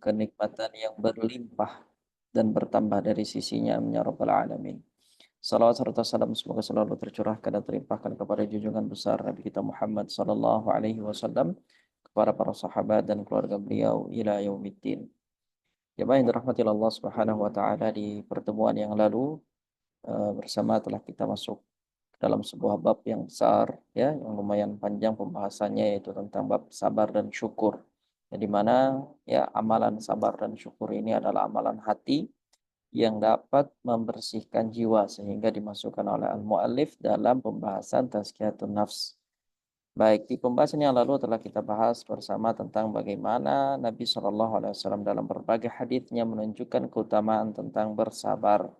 kenikmatan yang berlimpah dan bertambah dari sisinya ya rabbal alamin. Salawat serta salam semoga selalu tercurahkan dan terlimpahkan kepada junjungan besar Nabi kita Muhammad sallallahu alaihi wasallam, kepada para sahabat dan keluarga beliau ila yaumiddin. Jemaah yang dirahmati Allah Subhanahu wa taala, di pertemuan yang lalu bersama telah kita masuk dalam sebuah bab yang besar ya, yang lumayan panjang pembahasannya, yaitu tentang bab sabar dan syukur. Ya, di mana ya amalan sabar dan syukur ini adalah amalan hati yang dapat membersihkan jiwa, sehingga dimasukkan oleh al-muallif dalam pembahasan tazkiyatun nafs. Baik, di pembahasan yang lalu telah kita bahas bersama tentang bagaimana Nabi SAW dalam berbagai hadisnya menunjukkan keutamaan tentang bersabar,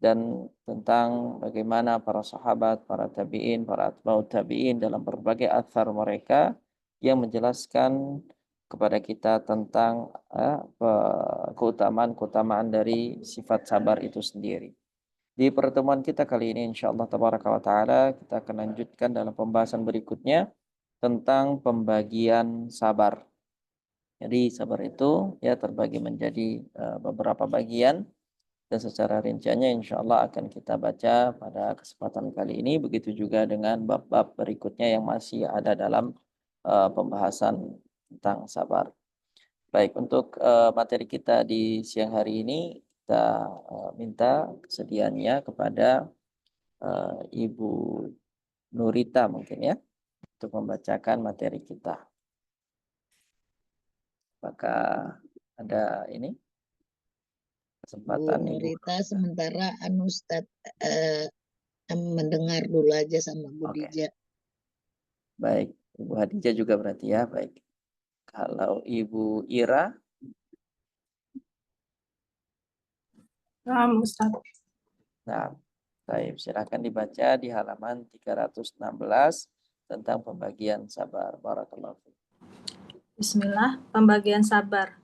dan tentang bagaimana para sahabat, para tabi'in, para atba'ut tabi'in dalam berbagai athar mereka yang menjelaskan kepada kita tentang keutamaan-keutamaan dari sifat sabar itu sendiri. Di pertemuan kita kali ini insyaallah tabaraka wa taala kita akan lanjutkan dalam pembahasan berikutnya tentang pembagian sabar. Jadi sabar itu ya terbagi menjadi beberapa bagian, dan secara rinciannya insya Allah akan kita baca pada kesempatan kali ini. Begitu juga dengan bab-bab berikutnya yang masih ada dalam pembahasan tentang sabar. Baik, untuk materi kita di siang hari ini, kita minta kesediaannya kepada Ibu Nurita mungkin ya, untuk membacakan materi kita. Apakah ada ini Bu kesempatan Ibu Nurita, Nurita? sementara Ustad mendengar dulu aja sama Bu Oke, Dija. baik. Ibu Hadijah juga berarti ya, baik. Kalau Ibu Ira, Ustaz. nah, baik, silakan dibaca di halaman 316 tentang pembagian sabar. Barakallahu fiik. Bismillah, pembagian sabar.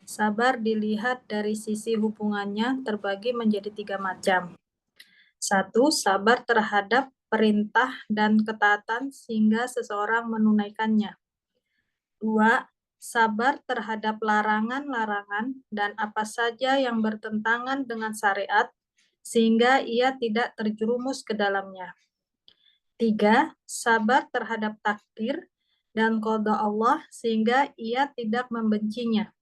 Sabar dilihat dari sisi hubungannya terbagi menjadi 3 macam. 1. Sabar terhadap perintah dan ketaatan sehingga seseorang menunaikannya. 2. Sabar terhadap larangan-larangan dan apa saja yang bertentangan dengan syariat sehingga ia tidak terjerumus ke dalamnya. 3. Sabar terhadap takdir dan qada Allah sehingga ia tidak membencinya.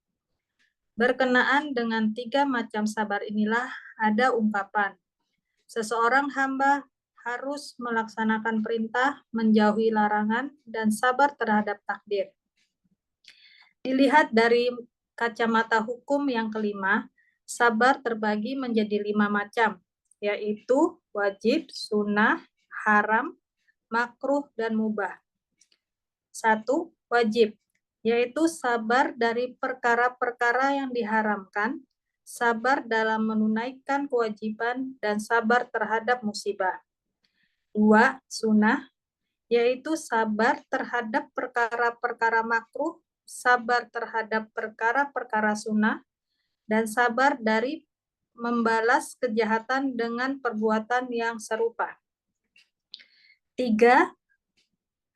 Berkenaan dengan 3 macam sabar inilah ada ungkapan, seseorang hamba harus melaksanakan perintah, menjauhi larangan, dan sabar terhadap takdir. Dilihat dari kacamata hukum yang kelima, sabar terbagi menjadi 5 macam, yaitu wajib, sunnah, haram, makruh, dan mubah. 1. Wajib, yaitu sabar dari perkara-perkara yang diharamkan, sabar dalam menunaikan kewajiban, dan sabar terhadap musibah. 2. Sunnah, yaitu sabar terhadap perkara-perkara makruh, sabar terhadap perkara-perkara sunnah, dan sabar dari membalas kejahatan dengan perbuatan yang serupa. 3.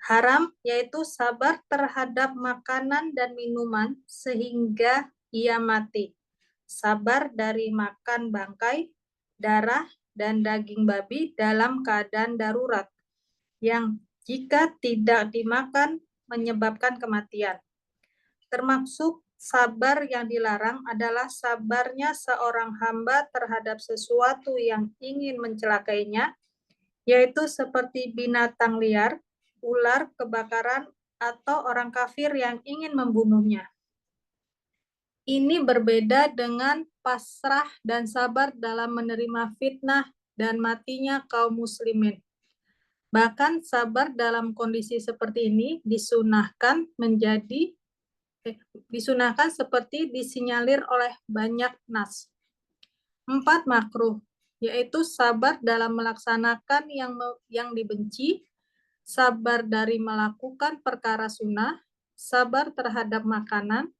Haram, yaitu sabar terhadap makanan dan minuman sehingga ia mati. Sabar dari makan bangkai, darah, dan daging babi dalam keadaan darurat, yang jika tidak dimakan menyebabkan kematian. Termasuk sabar yang dilarang adalah sabarnya seorang hamba terhadap sesuatu yang ingin mencelakainya, yaitu seperti binatang liar, ular, kebakaran, atau orang kafir yang ingin membunuhnya. Ini berbeda dengan pasrah dan sabar dalam menerima fitnah dan matinya kaum muslimin. Bahkan sabar dalam kondisi seperti ini disunahkan seperti disinyalir oleh banyak nas. 4. Makruh, yaitu sabar dalam melaksanakan yang dibenci, sabar dari melakukan perkara sunnah, sabar terhadap makanan,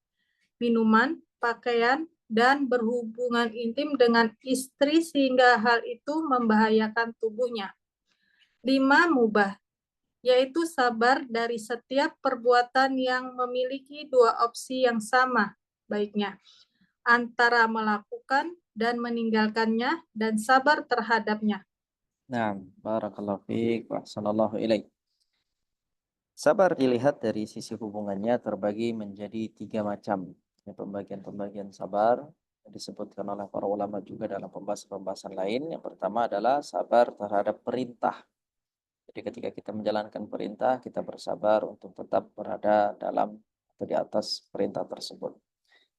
minuman, pakaian, dan berhubungan intim dengan istri sehingga hal itu membahayakan tubuhnya. 5. Mubah, yaitu sabar dari setiap perbuatan yang memiliki dua opsi yang sama baiknya, antara melakukan dan meninggalkannya dan sabar terhadapnya. Nah, barakallahu fiik wa ahsanallahu ilaik. Sabar dilihat dari sisi hubungannya terbagi menjadi 3 macam. Ya, pembagian-pembagian sabar disebutkan oleh para ulama juga dalam pembahasan-pembahasan lain. Yang pertama adalah sabar terhadap perintah. Jadi ketika kita menjalankan perintah, kita bersabar untuk tetap berada dalam atau di atas perintah tersebut.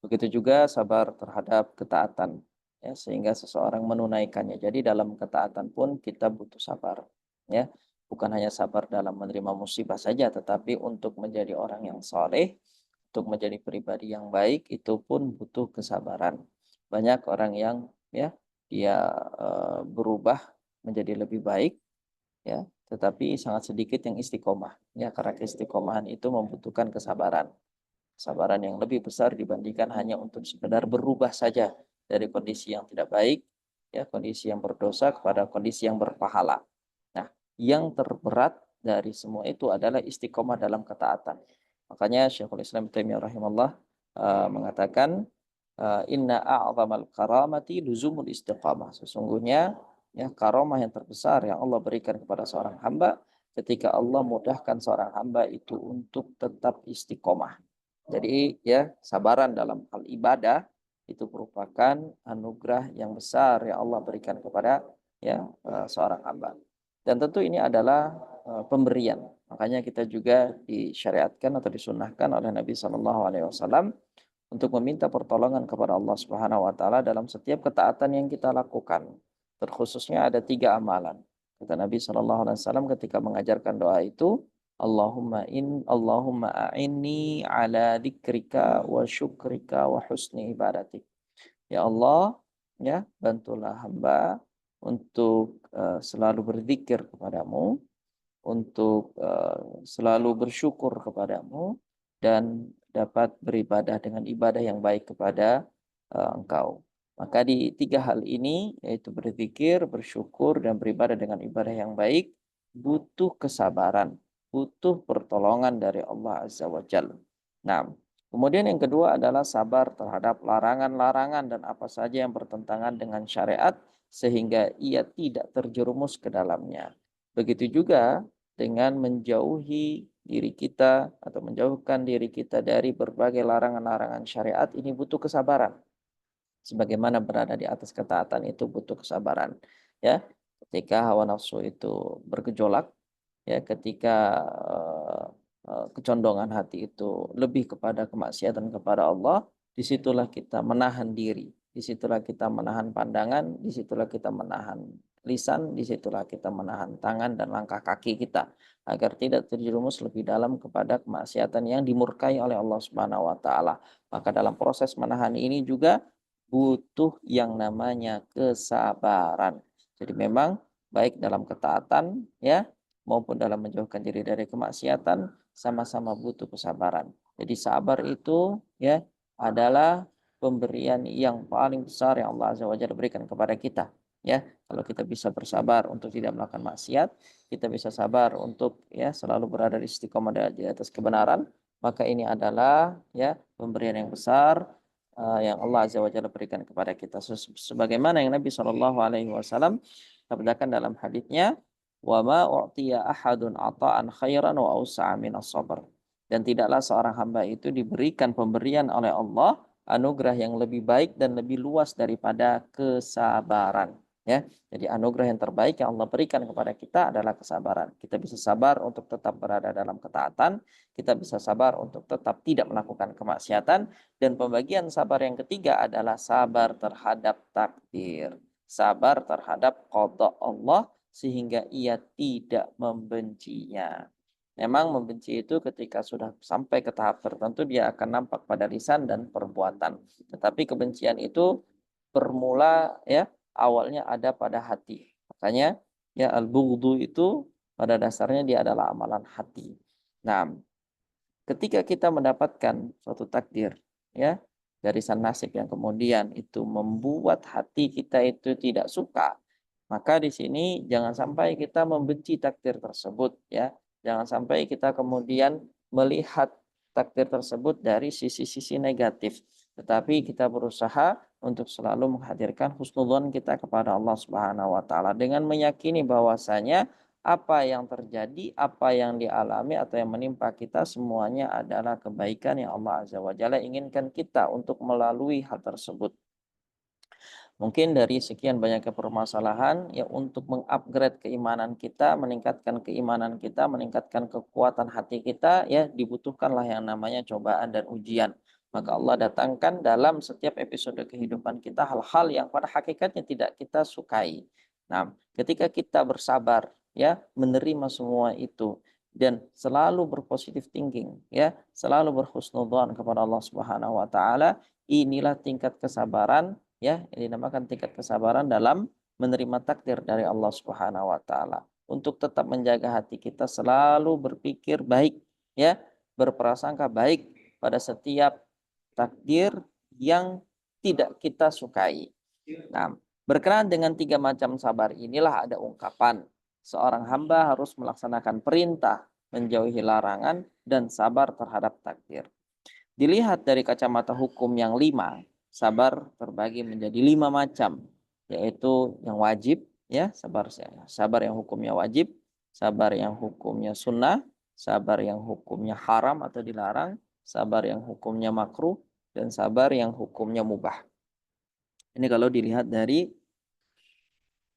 Begitu juga sabar terhadap ketaatan, ya, sehingga seseorang menunaikannya. Jadi dalam ketaatan pun kita butuh sabar, ya. Bukan hanya sabar dalam menerima musibah saja, tetapi untuk menjadi orang yang soleh, untuk menjadi pribadi yang baik, itu pun butuh kesabaran. Banyak orang yang, ya, dia berubah menjadi lebih baik, ya, tetapi sangat sedikit yang istiqomah, ya, karena keistiqomahan itu membutuhkan kesabaran. Kesabaran yang lebih besar dibandingkan hanya untuk sekedar berubah saja dari kondisi yang tidak baik, ya, kondisi yang berdosa kepada kondisi yang berpahala. Nah, yang terberat dari semua itu adalah istiqomah dalam ketaatan. Makanya Syekhul Islam Taimiyah rahimahullah mengatakan inna a'zamal karamati luzumul istiqamah. Sesungguhnya, ya, karamah yang terbesar yang Allah berikan kepada seorang hamba ketika Allah mudahkan seorang hamba itu untuk tetap istiqomah. Jadi, ya, sabaran dalam hal ibadah itu merupakan anugerah yang besar yang Allah berikan kepada, ya, seorang hamba. Dan tentu ini adalah pemberian. Makanya kita juga disyariatkan atau disunnahkan oleh Nabi Shallallahu Alaihi Wasallam untuk meminta pertolongan kepada Allah Subhanahu Wa Taala dalam setiap ketaatan yang kita lakukan. Terkhususnya ada 3 amalan. Kata Nabi Shallallahu Alaihi Wasallam ketika mengajarkan doa itu, Allahumma a'inni ala dzikrika wa syukrika wa husni ibadatik. Ya Allah, ya, bantulah hamba untuk selalu berzikir kepadamu, untuk selalu bersyukur kepadamu, dan dapat beribadah dengan ibadah yang baik kepada Engkau. Maka di 3 hal ini, yaitu berzikir, bersyukur, dan beribadah dengan ibadah yang baik, butuh kesabaran, butuh pertolongan dari Allah Azza wa Jalla. Nah, kemudian yang kedua adalah sabar terhadap larangan-larangan dan apa saja yang bertentangan dengan syariat sehingga ia tidak terjerumus ke dalamnya. Begitu juga dengan menjauhi diri kita atau menjauhkan diri kita dari berbagai larangan-larangan syariat, ini butuh kesabaran. Sebagaimana berada di atas ketaatan itu butuh kesabaran, ya. Ketika hawa nafsu itu bergejolak, ya, ketika kecondongan hati itu lebih kepada kemaksiatan kepada Allah, disitulah kita menahan diri, disitulah kita menahan pandangan, disitulah kita menahan lisan, disitulah kita menahan tangan dan langkah kaki kita agar tidak terjerumus lebih dalam kepada kemaksiatan yang dimurkai oleh Allah Subhanahu wa taala. Maka dalam proses menahan ini juga butuh yang namanya kesabaran. Jadi memang baik dalam ketaatan, ya, maupun dalam menjauhkan diri dari kemaksiatan sama-sama butuh kesabaran. Jadi sabar itu, ya, adalah pemberian yang paling besar yang Allah Azza wa Jalla berikan kepada kita. Ya, kalau kita bisa bersabar untuk tidak melakukan maksiat, kita bisa sabar untuk, ya, selalu berada di istiqomah di atas kebenaran, maka ini adalah, ya, pemberian yang besar yang Allah Azza wa Jalla berikan kepada kita. Sebagaimana yang Nabi Shallallahu Alaihi Wasallam sabdakan dalam haditsnya, wa ma u'tiya ahadun ata'an khairan wa awsa'a minas sabr. Dan tidaklah seorang hamba itu diberikan pemberian oleh Allah anugerah yang lebih baik dan lebih luas daripada kesabaran. Ya, jadi anugerah yang terbaik yang Allah berikan kepada kita adalah kesabaran. Kita bisa sabar untuk tetap berada dalam ketaatan, kita bisa sabar untuk tetap tidak melakukan kemaksiatan, dan pembagian sabar yang ketiga adalah sabar terhadap takdir. Sabar terhadap qada Allah sehingga ia tidak membencinya. Memang membenci itu ketika sudah sampai ke tahap tertentu dia akan nampak pada lisan dan perbuatan. Tetapi kebencian itu bermula, ya, awalnya ada pada hati. Makanya, ya, al-bughdu itu pada dasarnya dia adalah amalan hati. Nah, ketika kita mendapatkan suatu takdir, ya, garisan nasib yang kemudian itu membuat hati kita itu tidak suka, maka di sini jangan sampai kita membenci takdir tersebut, ya. Jangan sampai kita kemudian melihat takdir tersebut dari sisi-sisi negatif, tetapi kita berusaha untuk selalu menghadirkan husnudzon kita kepada Allah Subhanahu wa taala dengan meyakini bahwasanya apa yang terjadi, apa yang dialami atau yang menimpa kita semuanya adalah kebaikan yang Allah Azza wa Jalla inginkan kita untuk melalui hal tersebut. Mungkin dari sekian banyaknya permasalahan ya untuk mengupgrade keimanan kita, meningkatkan keimanan kita, meningkatkan kekuatan hati kita ya dibutuhkanlah yang namanya cobaan dan ujian. Maka Allah datangkan dalam setiap episode kehidupan kita hal-hal yang pada hakikatnya tidak kita sukai. Nah, ketika kita bersabar ya menerima semua itu dan selalu berpositif thinking ya, selalu berhusnudzon kepada Allah Subhanahu wa taala, inilah tingkat kesabaran ya, ini dinamakan tingkat kesabaran dalam menerima takdir dari Allah Subhanahu wa taala. Untuk tetap menjaga hati kita selalu berpikir baik ya, berprasangka baik pada setiap takdir yang tidak kita sukai. Nah, berkenaan dengan 3 macam sabar inilah ada ungkapan seorang hamba harus melaksanakan perintah, menjauhi larangan dan sabar terhadap takdir. Dilihat dari kacamata hukum yang 5, sabar terbagi menjadi 5 macam, yaitu yang wajib, ya, sabar yang hukumnya wajib, sabar yang hukumnya sunnah, sabar yang hukumnya haram atau dilarang, sabar yang hukumnya makruh, dan sabar yang hukumnya mubah. Ini kalau dilihat dari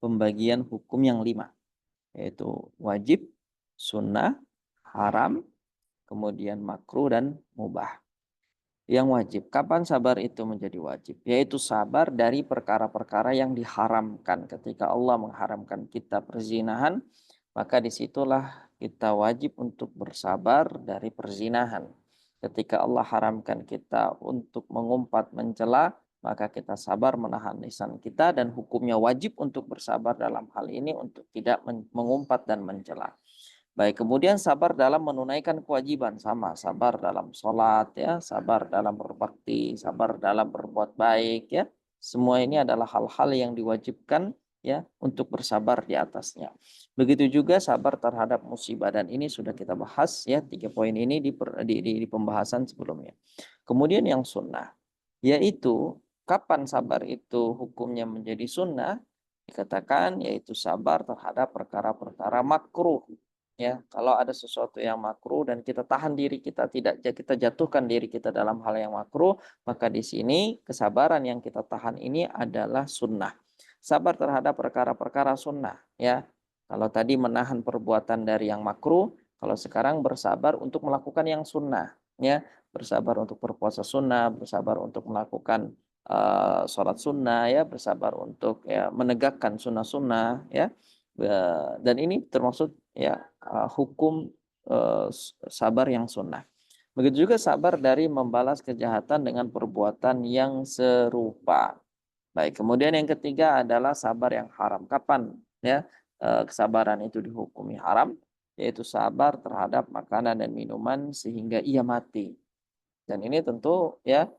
pembagian hukum yang 5, yaitu wajib, sunnah, haram, kemudian makruh, dan mubah. Yang wajib. Kapan sabar itu menjadi wajib? Yaitu sabar dari perkara-perkara yang diharamkan. Ketika Allah mengharamkan kita perzinahan, maka disitulah kita wajib untuk bersabar dari perzinahan. Ketika Allah haramkan kita untuk mengumpat mencela, maka kita sabar menahan lisan kita dan hukumnya wajib untuk bersabar dalam hal ini untuk tidak mengumpat dan mencela. Baik, kemudian sabar dalam menunaikan kewajiban, sama sabar dalam sholat ya, sabar dalam berbakti, sabar dalam berbuat baik ya. Semua ini adalah hal-hal yang diwajibkan ya untuk bersabar di atasnya. Begitu juga sabar terhadap musibah, dan ini sudah kita bahas ya 3 poin ini di pembahasan sebelumnya. Kemudian yang sunnah, yaitu kapan sabar itu hukumnya menjadi sunnah, dikatakan yaitu sabar terhadap perkara-perkara makruh. Ya, kalau ada sesuatu yang makruh dan kita tahan diri kita, tidak kita jatuhkan diri kita dalam hal yang makruh, maka di sini kesabaran yang kita tahan ini adalah sunnah. Sabar terhadap perkara-perkara sunnah ya. Kalau tadi menahan perbuatan dari yang makruh, kalau sekarang bersabar untuk melakukan yang sunnah ya. Bersabar untuk berpuasa sunnah, bersabar untuk melakukan sholat sunnah ya, bersabar untuk ya menegakkan sunnah-sunnah ya. Dan ini termasuk ya hukum sabar yang sunnah. Begitu juga sabar dari membalas kejahatan dengan perbuatan yang serupa. Baik, kemudian yang ketiga adalah sabar yang haram. Kapan ya kesabaran itu dihukumi haram? Yaitu sabar terhadap makanan dan minuman sehingga ia mati. Dan ini tentu ya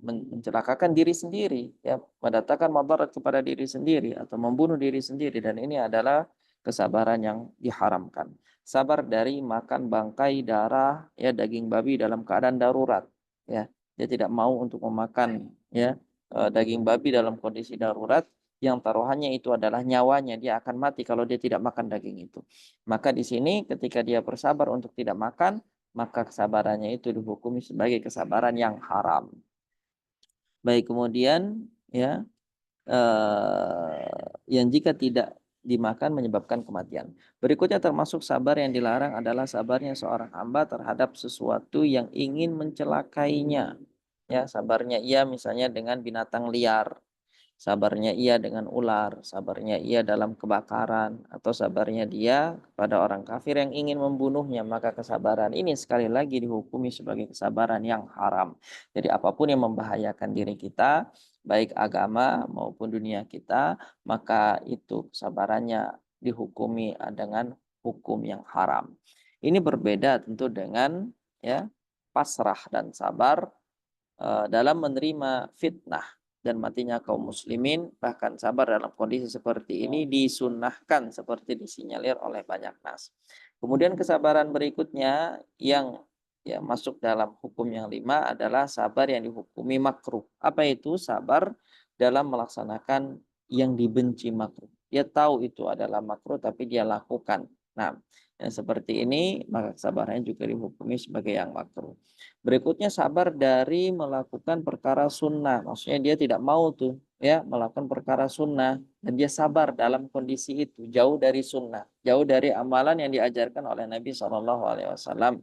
mencelakakan diri sendiri, ya, mendatangkan madarat kepada diri sendiri atau membunuh diri sendiri, dan ini adalah kesabaran yang diharamkan. Sabar dari makan bangkai, darah, ya, daging babi dalam keadaan darurat, ya. Dia tidak mau untuk memakan ya daging babi dalam kondisi darurat yang taruhannya itu adalah nyawanya, dia akan mati kalau dia tidak makan daging itu. Maka di sini ketika dia bersabar untuk tidak makan, maka kesabarannya itu dihukumi sebagai kesabaran yang haram. Baik, kemudian ya yang jika tidak dimakan menyebabkan kematian. Berikutnya termasuk sabar yang dilarang adalah sabarnya seorang hamba terhadap sesuatu yang ingin mencelakainya. Ya, sabarnya ia misalnya dengan binatang liar, sabarnya ia dengan ular, sabarnya ia dalam kebakaran, atau sabarnya dia kepada orang kafir yang ingin membunuhnya, maka kesabaran ini sekali lagi dihukumi sebagai kesabaran yang haram. Jadi apapun yang membahayakan diri kita, baik agama maupun dunia kita, maka itu kesabarannya dihukumi dengan hukum yang haram. Ini berbeda tentu dengan ya pasrah dan sabar dalam menerima fitnah dan matinya kaum muslimin. Bahkan sabar dalam kondisi seperti ini disunnahkan seperti disinyalir oleh banyak nas. Kemudian kesabaran berikutnya yang ya masuk dalam hukum yang 5 adalah sabar yang dihukumi makruh. Apa itu? Sabar dalam melaksanakan yang dibenci makruh. Dia tahu itu adalah makruh tapi dia lakukan. Nah, yang seperti ini maka kesabarannya juga dihukumi sebagai yang makruh. Berikutnya sabar dari melakukan perkara sunnah. Maksudnya dia tidak mau tuh ya melakukan perkara sunnah dan dia sabar dalam kondisi itu, jauh dari sunnah, jauh dari amalan yang diajarkan oleh Nabi SAW,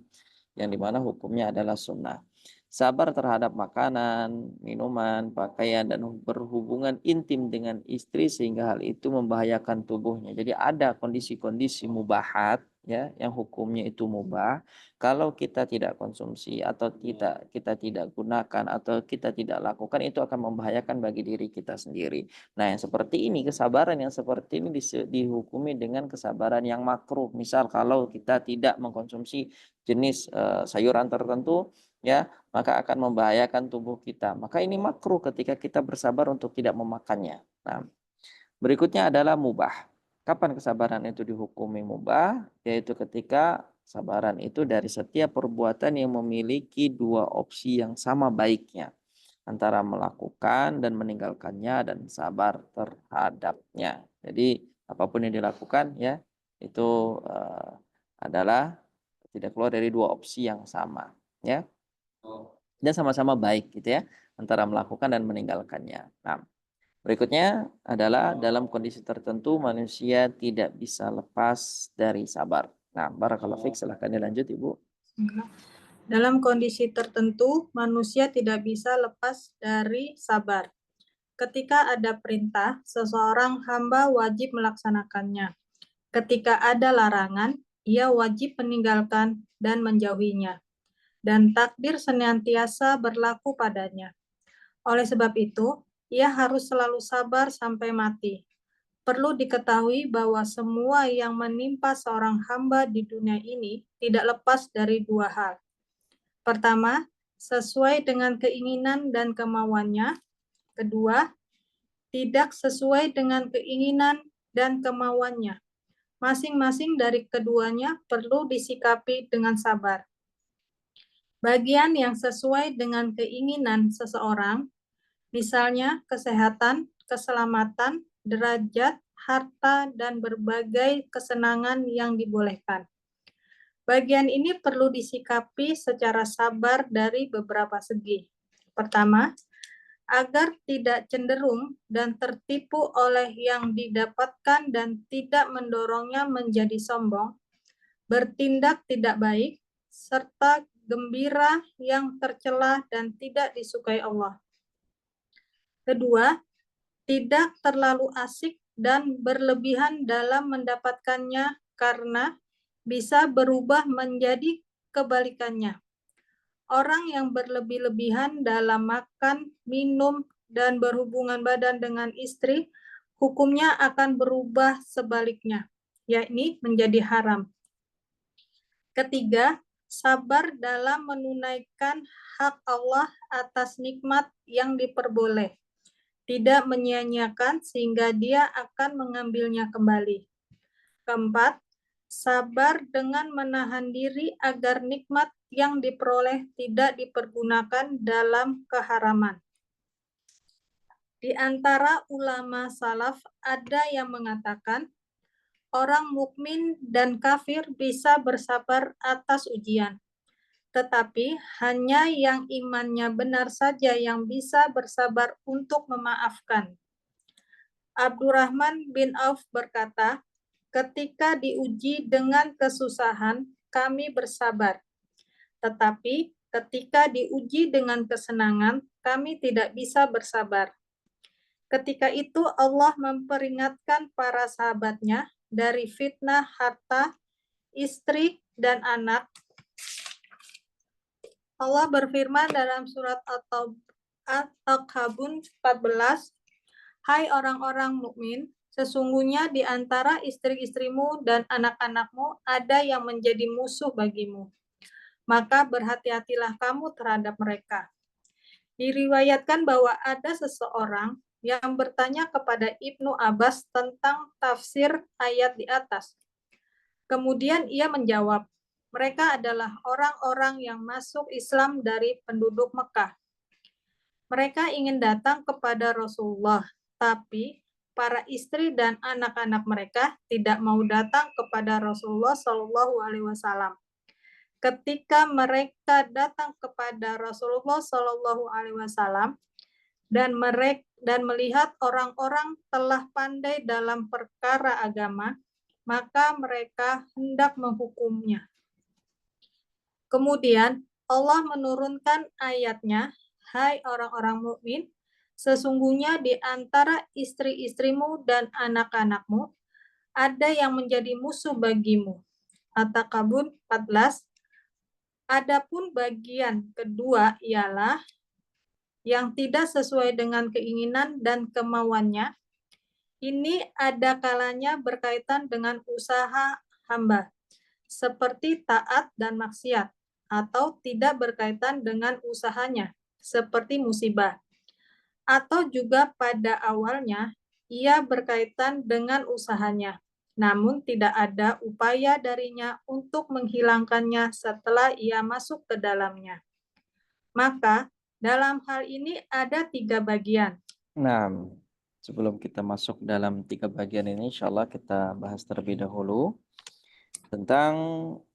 yang dimana hukumnya adalah sunnah. Sabar terhadap makanan, minuman, pakaian, dan berhubungan intim dengan istri sehingga hal itu membahayakan tubuhnya. Jadi ada kondisi-kondisi mubahat ya yang hukumnya itu mubah. Kalau kita tidak konsumsi atau kita tidak gunakan atau kita tidak lakukan, itu akan membahayakan bagi diri kita sendiri. Nah, yang seperti ini, kesabaran yang seperti ini dihukumi dengan kesabaran yang makruh. Misal kalau kita tidak mengkonsumsi jenis sayuran tertentu ya, maka akan membahayakan tubuh kita. Maka ini makruh ketika kita bersabar untuk tidak memakannya. Nah, berikutnya adalah mubah. Kapan kesabaran itu dihukumi mubah? Yaitu ketika kesabaran itu dari setiap perbuatan yang memiliki dua opsi yang sama baiknya, antara melakukan dan meninggalkannya dan sabar terhadapnya. Jadi apapun yang dilakukan ya itu adalah tidak keluar dari dua opsi yang sama ya. Dan sama-sama baik gitu ya antara melakukan dan meninggalkannya. Nah, berikutnya adalah dalam kondisi tertentu manusia tidak bisa lepas dari sabar. Nah, barakallahu fiik, silahkan dilanjut Ibu. Dalam kondisi tertentu, manusia tidak bisa lepas dari sabar. Ketika ada perintah, seseorang hamba wajib melaksanakannya. Ketika ada larangan, ia wajib meninggalkan dan menjauhinya. Dan takdir senantiasa berlaku padanya. Oleh sebab itu, ia harus selalu sabar sampai mati. Perlu diketahui bahwa semua yang menimpa seorang hamba di dunia ini tidak lepas dari dua hal. Pertama, sesuai dengan keinginan dan kemauannya. Kedua, tidak sesuai dengan keinginan dan kemauannya. Masing-masing dari keduanya perlu disikapi dengan sabar. Bagian yang sesuai dengan keinginan seseorang, misalnya kesehatan, keselamatan, derajat, harta, dan berbagai kesenangan yang dibolehkan. Bagian ini perlu disikapi secara sabar dari beberapa segi. Pertama, agar tidak cenderung dan tertipu oleh yang didapatkan dan tidak mendorongnya menjadi sombong, bertindak tidak baik, serta gembira yang tercela dan tidak disukai Allah. Kedua, tidak terlalu asik dan berlebihan dalam mendapatkannya karena bisa berubah menjadi kebalikannya. Orang yang berlebih-lebihan dalam makan, minum, dan berhubungan badan dengan istri, hukumnya akan berubah sebaliknya, yakni menjadi haram. Ketiga, sabar dalam menunaikan hak Allah atas nikmat yang diperboleh, tidak menyia-nyiakan sehingga dia akan mengambilnya kembali. Keempat, sabar dengan menahan diri agar nikmat yang diperoleh tidak dipergunakan dalam keharaman. Di antara ulama salaf ada yang mengatakan orang mukmin dan kafir bisa bersabar atas ujian, tetapi hanya yang imannya benar saja yang bisa bersabar untuk memaafkan. Abdurrahman bin Auf berkata, ketika diuji dengan kesusahan, kami bersabar. Tetapi ketika diuji dengan kesenangan, kami tidak bisa bersabar. Ketika itu Allah memperingatkan para sahabatnya dari fitnah harta, istri, dan anak. Allah berfirman dalam surat At-Takabun 14, hai orang-orang mukmin, sesungguhnya di antara istri-istrimu dan anak-anakmu ada yang menjadi musuh bagimu. Maka berhati-hatilah kamu terhadap mereka. Diriwayatkan bahwa ada seseorang yang bertanya kepada Ibnu Abbas tentang tafsir ayat di atas. Kemudian ia menjawab, mereka adalah orang-orang yang masuk Islam dari penduduk Mekah. Mereka ingin datang kepada Rasulullah, tapi para istri dan anak-anak mereka tidak mau datang kepada Rasulullah Shallallahu Alaihi Wasallam. Ketika mereka datang kepada Rasulullah Shallallahu Alaihi Wasallam dan melihat orang-orang telah pandai dalam perkara agama, maka mereka hendak menghukumnya. Kemudian Allah menurunkan ayatnya, hai orang-orang mukmin, sesungguhnya di antara istri-istrimu dan anak-anakmu ada yang menjadi musuh bagimu. At-Takabur 14. Adapun bagian kedua ialah yang tidak sesuai dengan keinginan dan kemauannya. Ini ada kalanya berkaitan dengan usaha hamba, seperti taat dan maksiat, atau tidak berkaitan dengan usahanya, seperti musibah. Atau juga pada awalnya, ia berkaitan dengan usahanya, namun tidak ada upaya darinya untuk menghilangkannya setelah ia masuk ke dalamnya. Maka, dalam hal ini ada 3 bagian. Nah, sebelum kita masuk dalam 3 bagian ini, insya Allah kita bahas terlebih dahulu tentang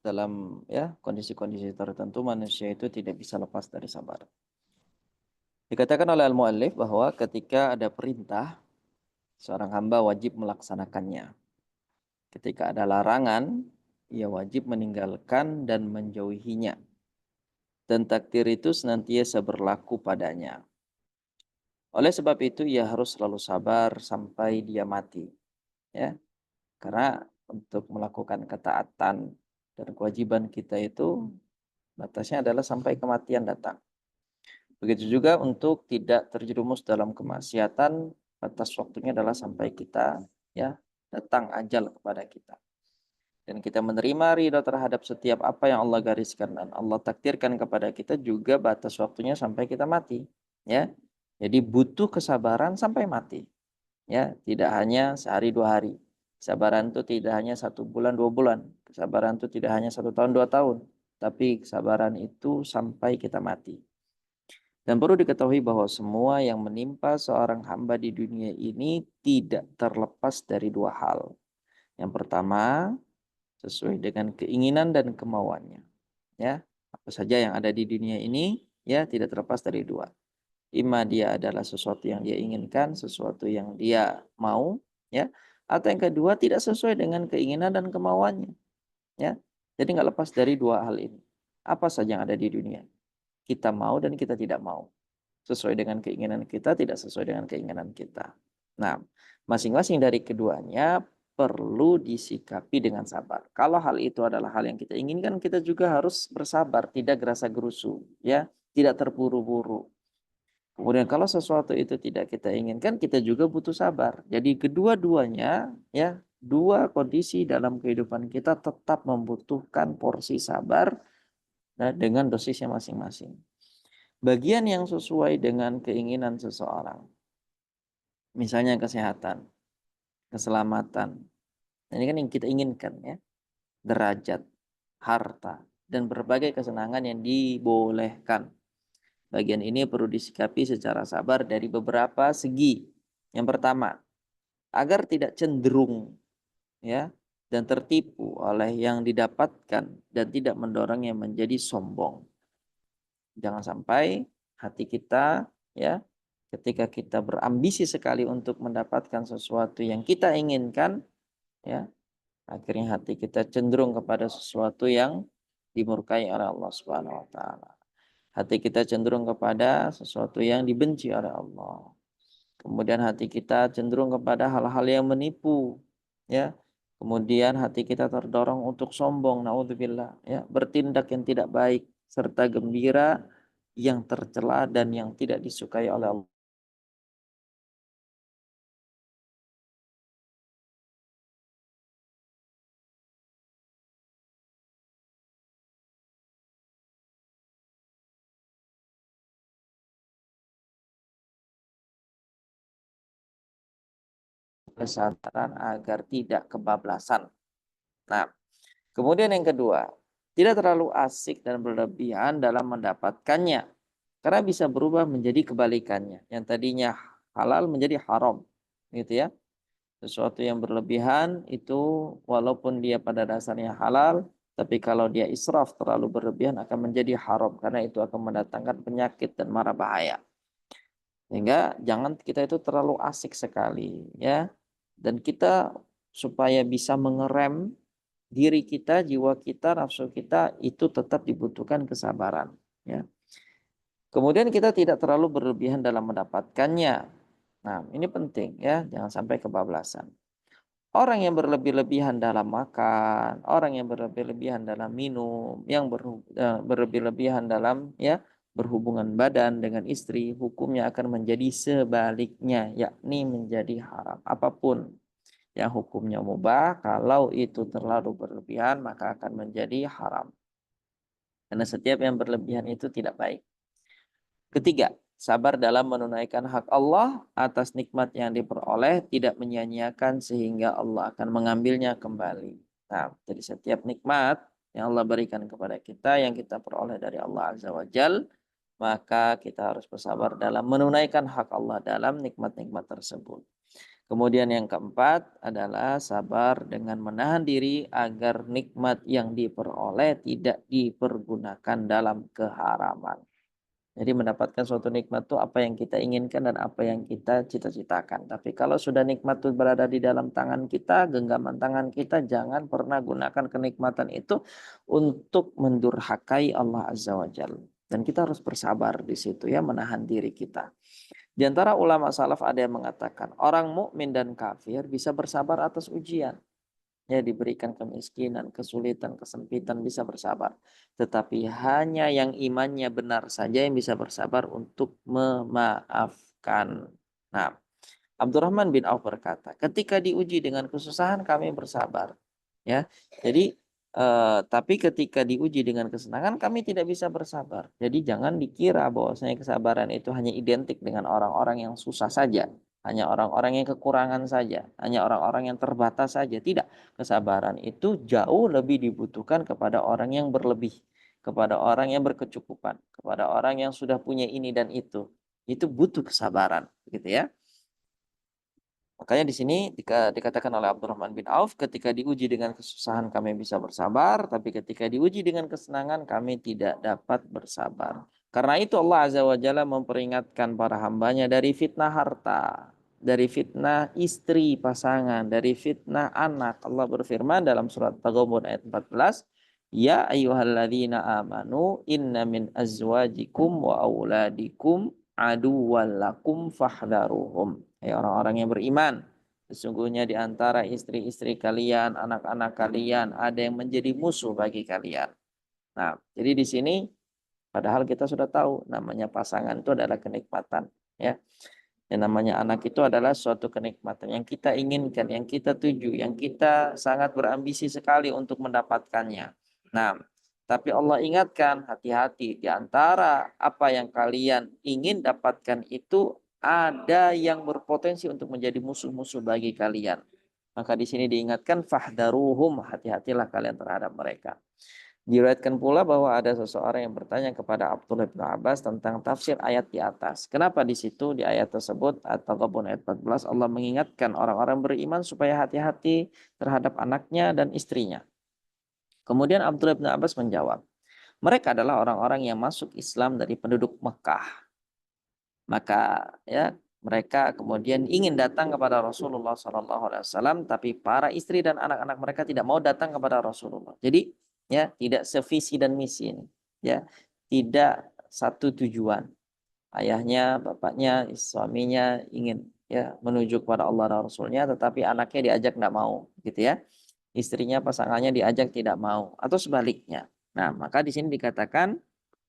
dalam kondisi-kondisi tertentu manusia itu tidak bisa lepas dari sabar. Dikatakan oleh al-muallif bahwa ketika ada perintah, seorang hamba wajib melaksanakannya. Ketika ada larangan, ia wajib meninggalkan dan menjauhinya. Dan takdir itu senantiasa berlaku padanya. Oleh sebab itu ia harus selalu sabar sampai dia mati. Ya. Karena untuk melakukan ketaatan dan kewajiban kita itu batasnya adalah sampai kematian datang. Begitu juga untuk tidak terjerumus dalam kemaksiatan, batas waktunya adalah sampai kita datang ajal kepada kita. Dan kita menerima ridha terhadap setiap apa yang Allah gariskan dan Allah takdirkan kepada kita juga batas waktunya sampai kita mati. Ya, jadi butuh kesabaran sampai mati. Ya, tidak hanya sehari 2 hari. Kesabaran itu tidak hanya 1 bulan 2 bulan. Kesabaran itu tidak hanya 1 tahun 2 tahun. Tapi kesabaran itu sampai kita mati. Dan perlu diketahui bahwa semua yang menimpa seorang hamba di dunia ini tidak terlepas dari 2 hal. Yang pertama, sesuai dengan keinginan dan kemauannya. Ya, apa saja yang ada di dunia ini tidak terlepas dari 2. Ima dia adalah sesuatu yang dia inginkan, sesuatu yang dia mau, atau yang kedua tidak sesuai dengan keinginan dan kemauannya. Ya. Jadi nggak lepas dari 2 hal ini. Apa saja yang ada di dunia? Kita mau dan kita tidak mau. Sesuai dengan keinginan kita, tidak sesuai dengan keinginan kita. Nah, masing-masing dari keduanya perlu disikapi dengan sabar. Kalau hal itu adalah hal yang kita inginkan, kita juga harus bersabar, tidak gerasa gerusu, tidak terburu-buru. Kemudian kalau sesuatu itu tidak kita inginkan, kita juga butuh sabar. Jadi kedua-duanya, 2 kondisi dalam kehidupan kita tetap membutuhkan porsi sabar dengan dosisnya masing-masing. Bagian yang sesuai dengan keinginan seseorang, misalnya kesehatan, keselamatan, ini kan yang kita inginkan, derajat, harta, dan berbagai kesenangan yang dibolehkan. Bagian ini perlu disikapi secara sabar dari beberapa segi. Yang pertama, agar tidak cenderung dan tertipu oleh yang didapatkan dan tidak mendorongnya menjadi sombong. Jangan sampai hati kita ketika kita berambisi sekali untuk mendapatkan sesuatu yang kita inginkan, akhirnya hati kita cenderung kepada sesuatu yang dimurkai oleh Allah Subhanahu wa taala. Hati kita cenderung kepada sesuatu yang dibenci oleh Allah. Kemudian hati kita cenderung kepada hal-hal yang menipu, Kemudian hati kita terdorong untuk sombong, naudzubillah, bertindak yang tidak baik serta gembira yang tercela dan yang tidak disukai oleh Allah. Kesadaran agar tidak kebablasan. Nah, Kemudian yang kedua, tidak terlalu asik dan berlebihan dalam mendapatkannya. Karena bisa berubah menjadi kebalikannya. Yang tadinya halal menjadi haram. Gitu ya. Sesuatu yang berlebihan itu walaupun dia pada dasarnya halal, tapi kalau dia israf terlalu berlebihan akan menjadi haram. Karena itu akan mendatangkan penyakit dan mara bahaya. Sehingga jangan kita itu terlalu asik sekali. Ya. Dan kita supaya bisa mengerem diri kita, jiwa kita, nafsu kita itu tetap dibutuhkan kesabaran. Ya. Kemudian kita tidak terlalu berlebihan dalam mendapatkannya. Nah, ini penting ya, jangan sampai kebablasan. Orang yang berlebih-lebihan dalam makan, orang yang berlebih-lebihan dalam minum, yang berlebih-lebihan dalam ya berhubungan badan dengan istri, hukumnya akan menjadi sebaliknya, yakni menjadi haram. Apapun yang hukumnya mubah, kalau itu terlalu berlebihan maka akan menjadi haram. Karena setiap yang berlebihan itu tidak baik. Ketiga, sabar dalam menunaikan hak Allah atas nikmat yang diperoleh, tidak menyia-nyiakan sehingga Allah akan mengambilnya kembali. Nah, jadi setiap nikmat yang Allah berikan kepada kita, yang kita peroleh dari Allah Azza wa Jal, maka kita harus bersabar dalam menunaikan hak Allah dalam nikmat-nikmat tersebut. Kemudian yang keempat adalah sabar dengan menahan diri agar nikmat yang diperoleh tidak dipergunakan dalam keharaman. Jadi mendapatkan suatu nikmat itu apa yang kita inginkan dan apa yang kita cita-citakan. Tapi kalau sudah nikmat itu berada di dalam tangan kita, genggaman tangan kita, jangan pernah gunakan kenikmatan itu untuk mendurhakai Allah Azza wa Jalla. Dan kita harus bersabar di situ ya, menahan diri kita. Di antara ulama salaf ada yang mengatakan, orang mukmin dan kafir bisa bersabar atas ujian. Ya, diberikan kemiskinan, kesulitan, kesempitan bisa bersabar. Tetapi hanya yang imannya benar saja yang bisa bersabar untuk memaafkan. Nah, Abdurrahman bin Auf berkata, ketika diuji dengan kesusahan kami bersabar. Ya, jadi tapi ketika diuji dengan kesenangan kami tidak bisa bersabar. Jadi jangan dikira bahwasanya kesabaran itu hanya identik dengan orang-orang yang susah saja. Hanya orang-orang yang kekurangan saja, hanya orang-orang yang terbatas saja. Tidak, kesabaran itu jauh lebih dibutuhkan kepada orang yang berlebih, kepada orang yang berkecukupan, kepada orang yang sudah punya ini dan itu. Itu butuh kesabaran, gitu ya. Makanya di sini dikatakan oleh Abdurrahman bin Auf, ketika diuji dengan kesusahan kami bisa bersabar, tapi ketika diuji dengan kesenangan kami tidak dapat bersabar. Karena itu Allah Azza wa Jalla memperingatkan para hambanya dari fitnah harta, dari fitnah istri pasangan, dari fitnah anak. Allah berfirman dalam surat Taghabun ayat 14, Ya ayyuhalladzina amanu inna min azwajikum wa auladikum aduwallakum fahdharuhum. Hai orang-orang yang beriman, sesungguhnya di antara istri-istri kalian, anak-anak kalian ada yang menjadi musuh bagi kalian. Nah, jadi di sini padahal kita sudah tahu namanya pasangan itu adalah kenikmatan, ya. Yang namanya anak itu adalah suatu kenikmatan yang kita inginkan, yang kita tuju, yang kita sangat berambisi sekali untuk mendapatkannya. Nah, tapi Allah ingatkan, hati-hati di antara apa yang kalian ingin dapatkan itu ada yang berpotensi untuk menjadi musuh-musuh bagi kalian. Maka di sini diingatkan fahdaruhum, hati-hatilah kalian terhadap mereka. Diriwayatkan pula bahwa ada seseorang yang bertanya kepada Abdullah bin Abbas tentang tafsir ayat di atas. Kenapa di situ di ayat tersebut atau ayat 14 Allah mengingatkan orang-orang beriman supaya hati-hati terhadap anaknya dan istrinya. Kemudian Abdullah bin Abbas menjawab, mereka adalah orang-orang yang masuk Islam dari penduduk Mekah. Maka ya mereka kemudian ingin datang kepada Rasulullah SAW, tapi para istri dan anak-anak mereka tidak mau datang kepada Rasulullah. Jadi ya tidak sevisi dan misi ini, ya tidak satu tujuan. Ayahnya, bapaknya, suaminya ingin ya menuju kepada Allah dan Rasulnya, tetapi anaknya diajak tidak mau, gitu ya. Istrinya, pasangannya diajak tidak mau, atau sebaliknya. Nah, maka di sini dikatakan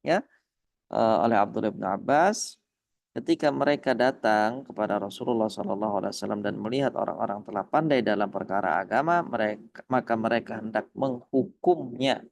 ya oleh Abdullah bin Abbas, ketika mereka datang kepada Rasulullah SAW dan melihat orang-orang telah pandai dalam perkara agama, maka mereka hendak menghukumnya.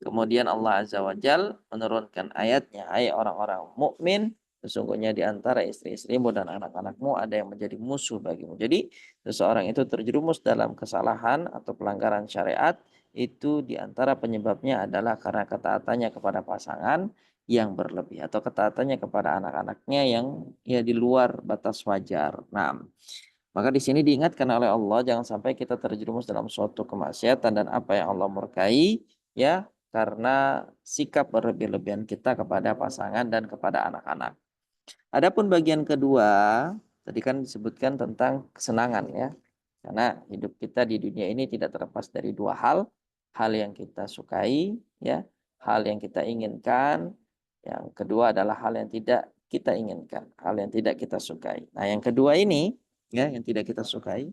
Kemudian Allah Azza wa Jal menurunkan ayatnya, hai orang-orang mukmin, sesungguhnya di antara istri-istrimu dan anak-anakmu ada yang menjadi musuh bagimu. Jadi seseorang itu terjerumus dalam kesalahan atau pelanggaran syariat itu diantara penyebabnya adalah karena ketaatannya kepada pasangan yang berlebih atau ketaatannya kepada anak-anaknya yang ya di luar batas wajar. Nah, maka di sini diingatkan oleh Allah jangan sampai kita terjerumus dalam suatu kemaksiatan dan apa yang Allah murkai ya karena sikap berlebih-lebihan kita kepada pasangan dan kepada anak-anak. Adapun bagian kedua, tadi kan disebutkan tentang kesenangan ya. Karena hidup kita di dunia ini tidak terlepas dari dua hal yang kita sukai ya, hal yang kita inginkan, yang kedua adalah hal yang tidak kita inginkan, hal yang tidak kita sukai. Nah, yang kedua ini ya, yang tidak kita sukai,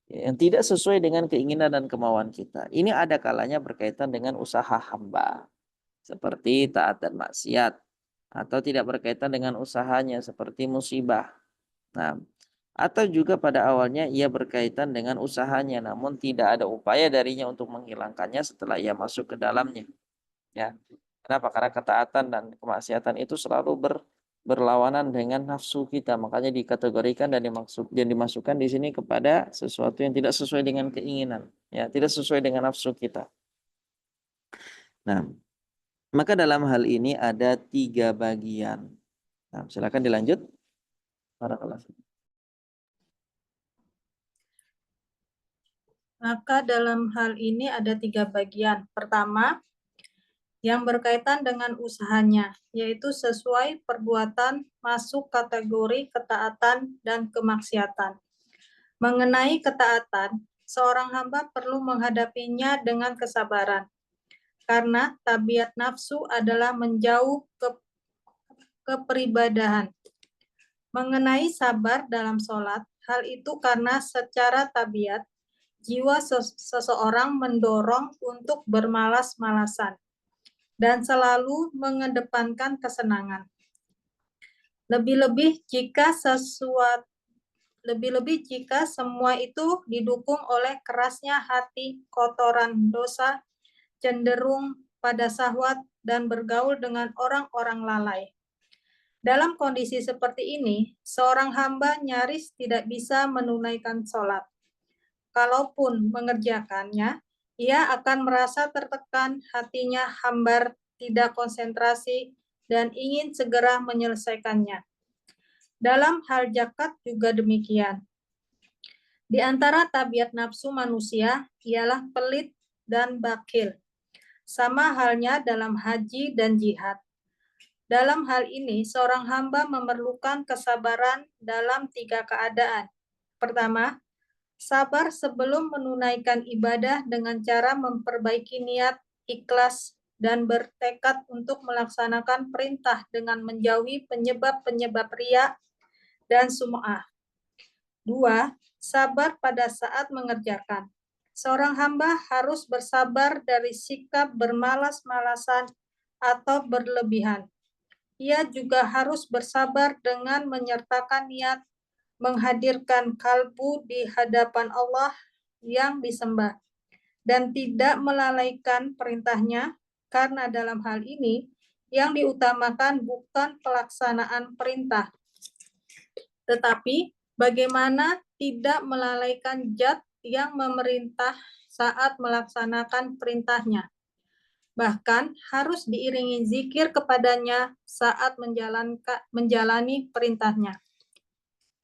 yang tidak sesuai dengan keinginan dan kemauan kita. Ini ada kalanya berkaitan dengan usaha hamba, seperti taat dan maksiat, atau tidak berkaitan dengan usahanya seperti musibah. Nah, atau juga pada awalnya ia berkaitan dengan usahanya, namun tidak ada upaya darinya untuk menghilangkannya setelah ia masuk ke dalamnya. Ya, kenapa? Karena ketaatan dan kemaksiatan itu selalu berlawanan dengan nafsu kita, makanya dikategorikan dan dimasukkan di sini kepada sesuatu yang tidak sesuai dengan keinginan, ya, tidak sesuai dengan nafsu kita. Nah, maka dalam hal ini ada 3 bagian. Nah, silakan dilanjut. Barakallahu fiik. Maka dalam hal ini ada 3 bagian. Pertama, yang berkaitan dengan usahanya, yaitu sesuai perbuatan masuk kategori ketaatan dan kemaksiatan. Mengenai ketaatan, seorang hamba perlu menghadapinya dengan kesabaran, karena tabiat nafsu adalah menjauh keperibadahan. Mengenai sabar dalam sholat, hal itu karena secara tabiat, jiwa seseorang mendorong untuk bermalas-malasan dan selalu mengedepankan kesenangan. Lebih-lebih jika semua itu didukung oleh kerasnya hati, kotoran dosa, cenderung pada syahwat, dan bergaul dengan orang-orang lalai. Dalam kondisi seperti ini, seorang hamba nyaris tidak bisa menunaikan sholat. Kalaupun mengerjakannya, ia akan merasa tertekan, hatinya hambar, tidak konsentrasi, dan ingin segera menyelesaikannya. Dalam hal zakat juga demikian. Di antara tabiat nafsu manusia ialah pelit dan bakhil. Sama halnya dalam haji dan jihad. Dalam hal ini, seorang hamba memerlukan kesabaran dalam 3 keadaan. Pertama, sabar sebelum menunaikan ibadah dengan cara memperbaiki niat, ikhlas, dan bertekad untuk melaksanakan perintah dengan menjauhi penyebab-penyebab riya dan sum'ah. 2. Sabar pada saat mengerjakan. Seorang hamba harus bersabar dari sikap bermalas-malasan atau berlebihan. Ia juga harus bersabar dengan menyertakan niat menghadirkan kalbu di hadapan Allah yang disembah dan tidak melalaikan perintahnya, karena dalam hal ini yang diutamakan bukan pelaksanaan perintah, tetapi bagaimana tidak melalaikan zat yang memerintah saat melaksanakan perintahnya. Bahkan harus diiringi zikir kepadanya saat menjalani perintahnya.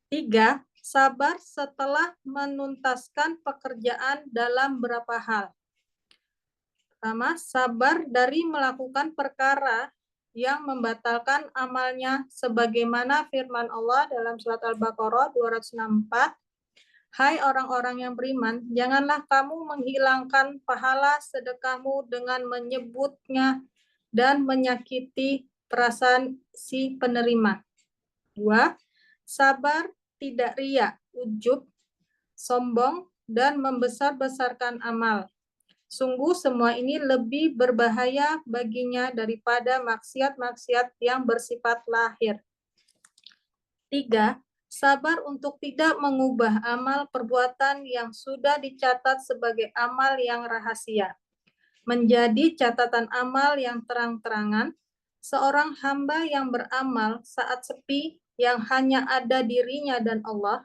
3. Sabar setelah menuntaskan pekerjaan dalam beberapa hal. Pertama, sabar dari melakukan perkara yang membatalkan amalnya, sebagaimana firman Allah dalam surat Al-Baqarah 264, "Hai orang-orang yang beriman, janganlah kamu menghilangkan pahala sedekahmu dengan menyebutnya dan menyakiti perasaan si penerima." 2. Sabar tidak riya, ujub, sombong, dan membesar-besarkan amal. Sungguh semua ini lebih berbahaya baginya daripada maksiat-maksiat yang bersifat lahir. 3. Sabar untuk tidak mengubah amal perbuatan yang sudah dicatat sebagai amal yang rahasia menjadi catatan amal yang terang-terangan. Seorang hamba yang beramal saat sepi yang hanya ada dirinya dan Allah,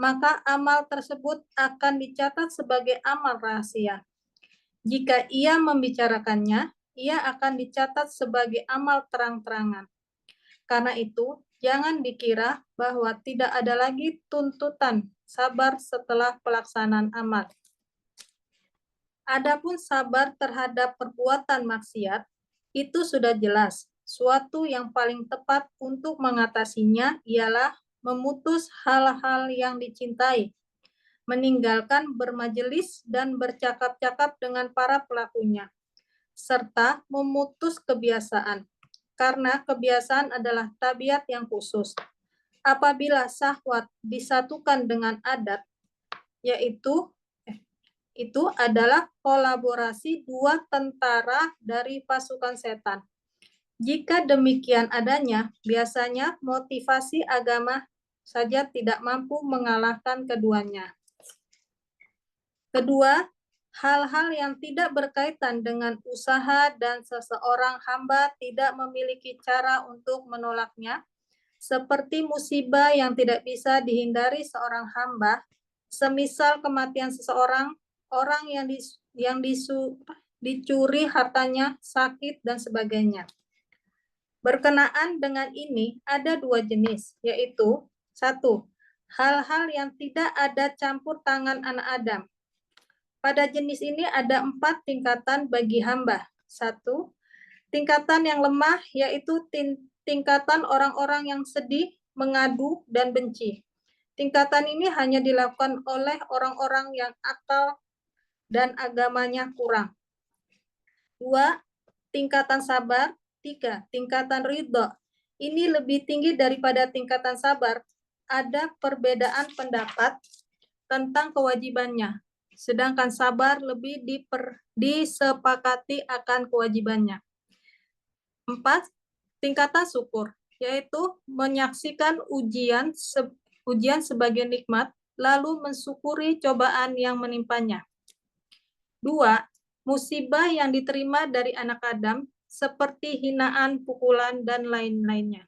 maka amal tersebut akan dicatat sebagai amal rahasia. Jika ia membicarakannya, ia akan dicatat sebagai amal terang-terangan. Karena itu, jangan dikira bahwa tidak ada lagi tuntutan sabar setelah pelaksanaan amal. Adapun sabar terhadap perbuatan maksiat, itu sudah jelas. Suatu yang paling tepat untuk mengatasinya ialah memutus hal-hal yang dicintai, meninggalkan bermajelis dan bercakap-cakap dengan para pelakunya, serta memutus kebiasaan, karena kebiasaan adalah tabiat yang khusus. Apabila syahwat disatukan dengan adat, yaitu itu adalah kolaborasi dua tentara dari pasukan setan. Jika demikian adanya, biasanya motivasi agama saja tidak mampu mengalahkan keduanya. Kedua, hal-hal yang tidak berkaitan dengan usaha dan seseorang hamba tidak memiliki cara untuk menolaknya, seperti musibah yang tidak bisa dihindari seorang hamba, semisal kematian seseorang, orang yang dicuri hartanya, sakit, dan sebagainya. Berkenaan dengan ini, ada dua jenis, yaitu 1. Hal-hal yang tidak ada campur tangan anak Adam. Pada jenis ini ada 4 tingkatan bagi hamba. 1. Tingkatan yang lemah, yaitu tingkatan orang-orang yang sedih, mengadu, dan benci. Tingkatan ini hanya dilakukan oleh orang-orang yang akal dan agamanya kurang. 2. Tingkatan sabar. 3. Tingkatan ridho. Ini lebih tinggi daripada tingkatan sabar. Ada perbedaan pendapat tentang kewajibannya, sedangkan sabar lebih disepakati akan kewajibannya. 4. Tingkatan syukur, yaitu menyaksikan ujian sebagai nikmat, lalu mensyukuri cobaan yang menimpanya. 2. Musibah yang diterima dari anak Adam, seperti hinaan, pukulan, dan lain-lainnya.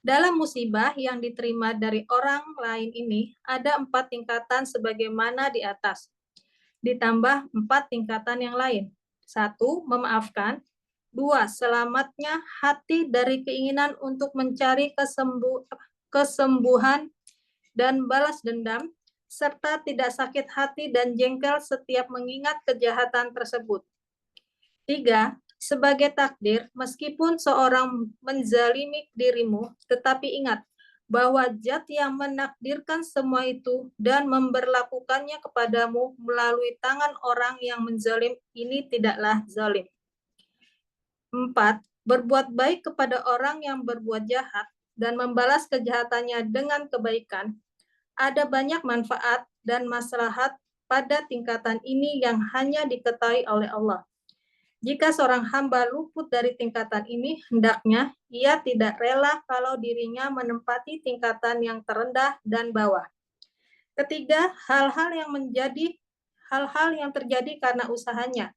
Dalam musibah yang diterima dari orang lain ini, ada 4 tingkatan sebagaimana di atas, ditambah 4 tingkatan yang lain. 1. Memaafkan. 2. Selamatnya hati dari keinginan untuk mencari kesembuhan dan balas dendam, serta tidak sakit hati dan jengkel setiap mengingat kejahatan tersebut. 3. Sebagai takdir, meskipun seorang menzalimi dirimu, tetapi ingat bahwa Zat yang menakdirkan semua itu dan memberlakukannya kepadamu melalui tangan orang yang menzalim ini tidaklah zalim. 4. Berbuat baik kepada orang yang berbuat jahat dan membalas kejahatannya dengan kebaikan. Ada banyak manfaat dan maslahat pada tingkatan ini yang hanya diketahui oleh Allah. Jika seorang hamba luput dari tingkatan ini, hendaknya ia tidak rela kalau dirinya menempati tingkatan yang terendah dan bawah. Ketiga, hal-hal yang terjadi karena usahanya.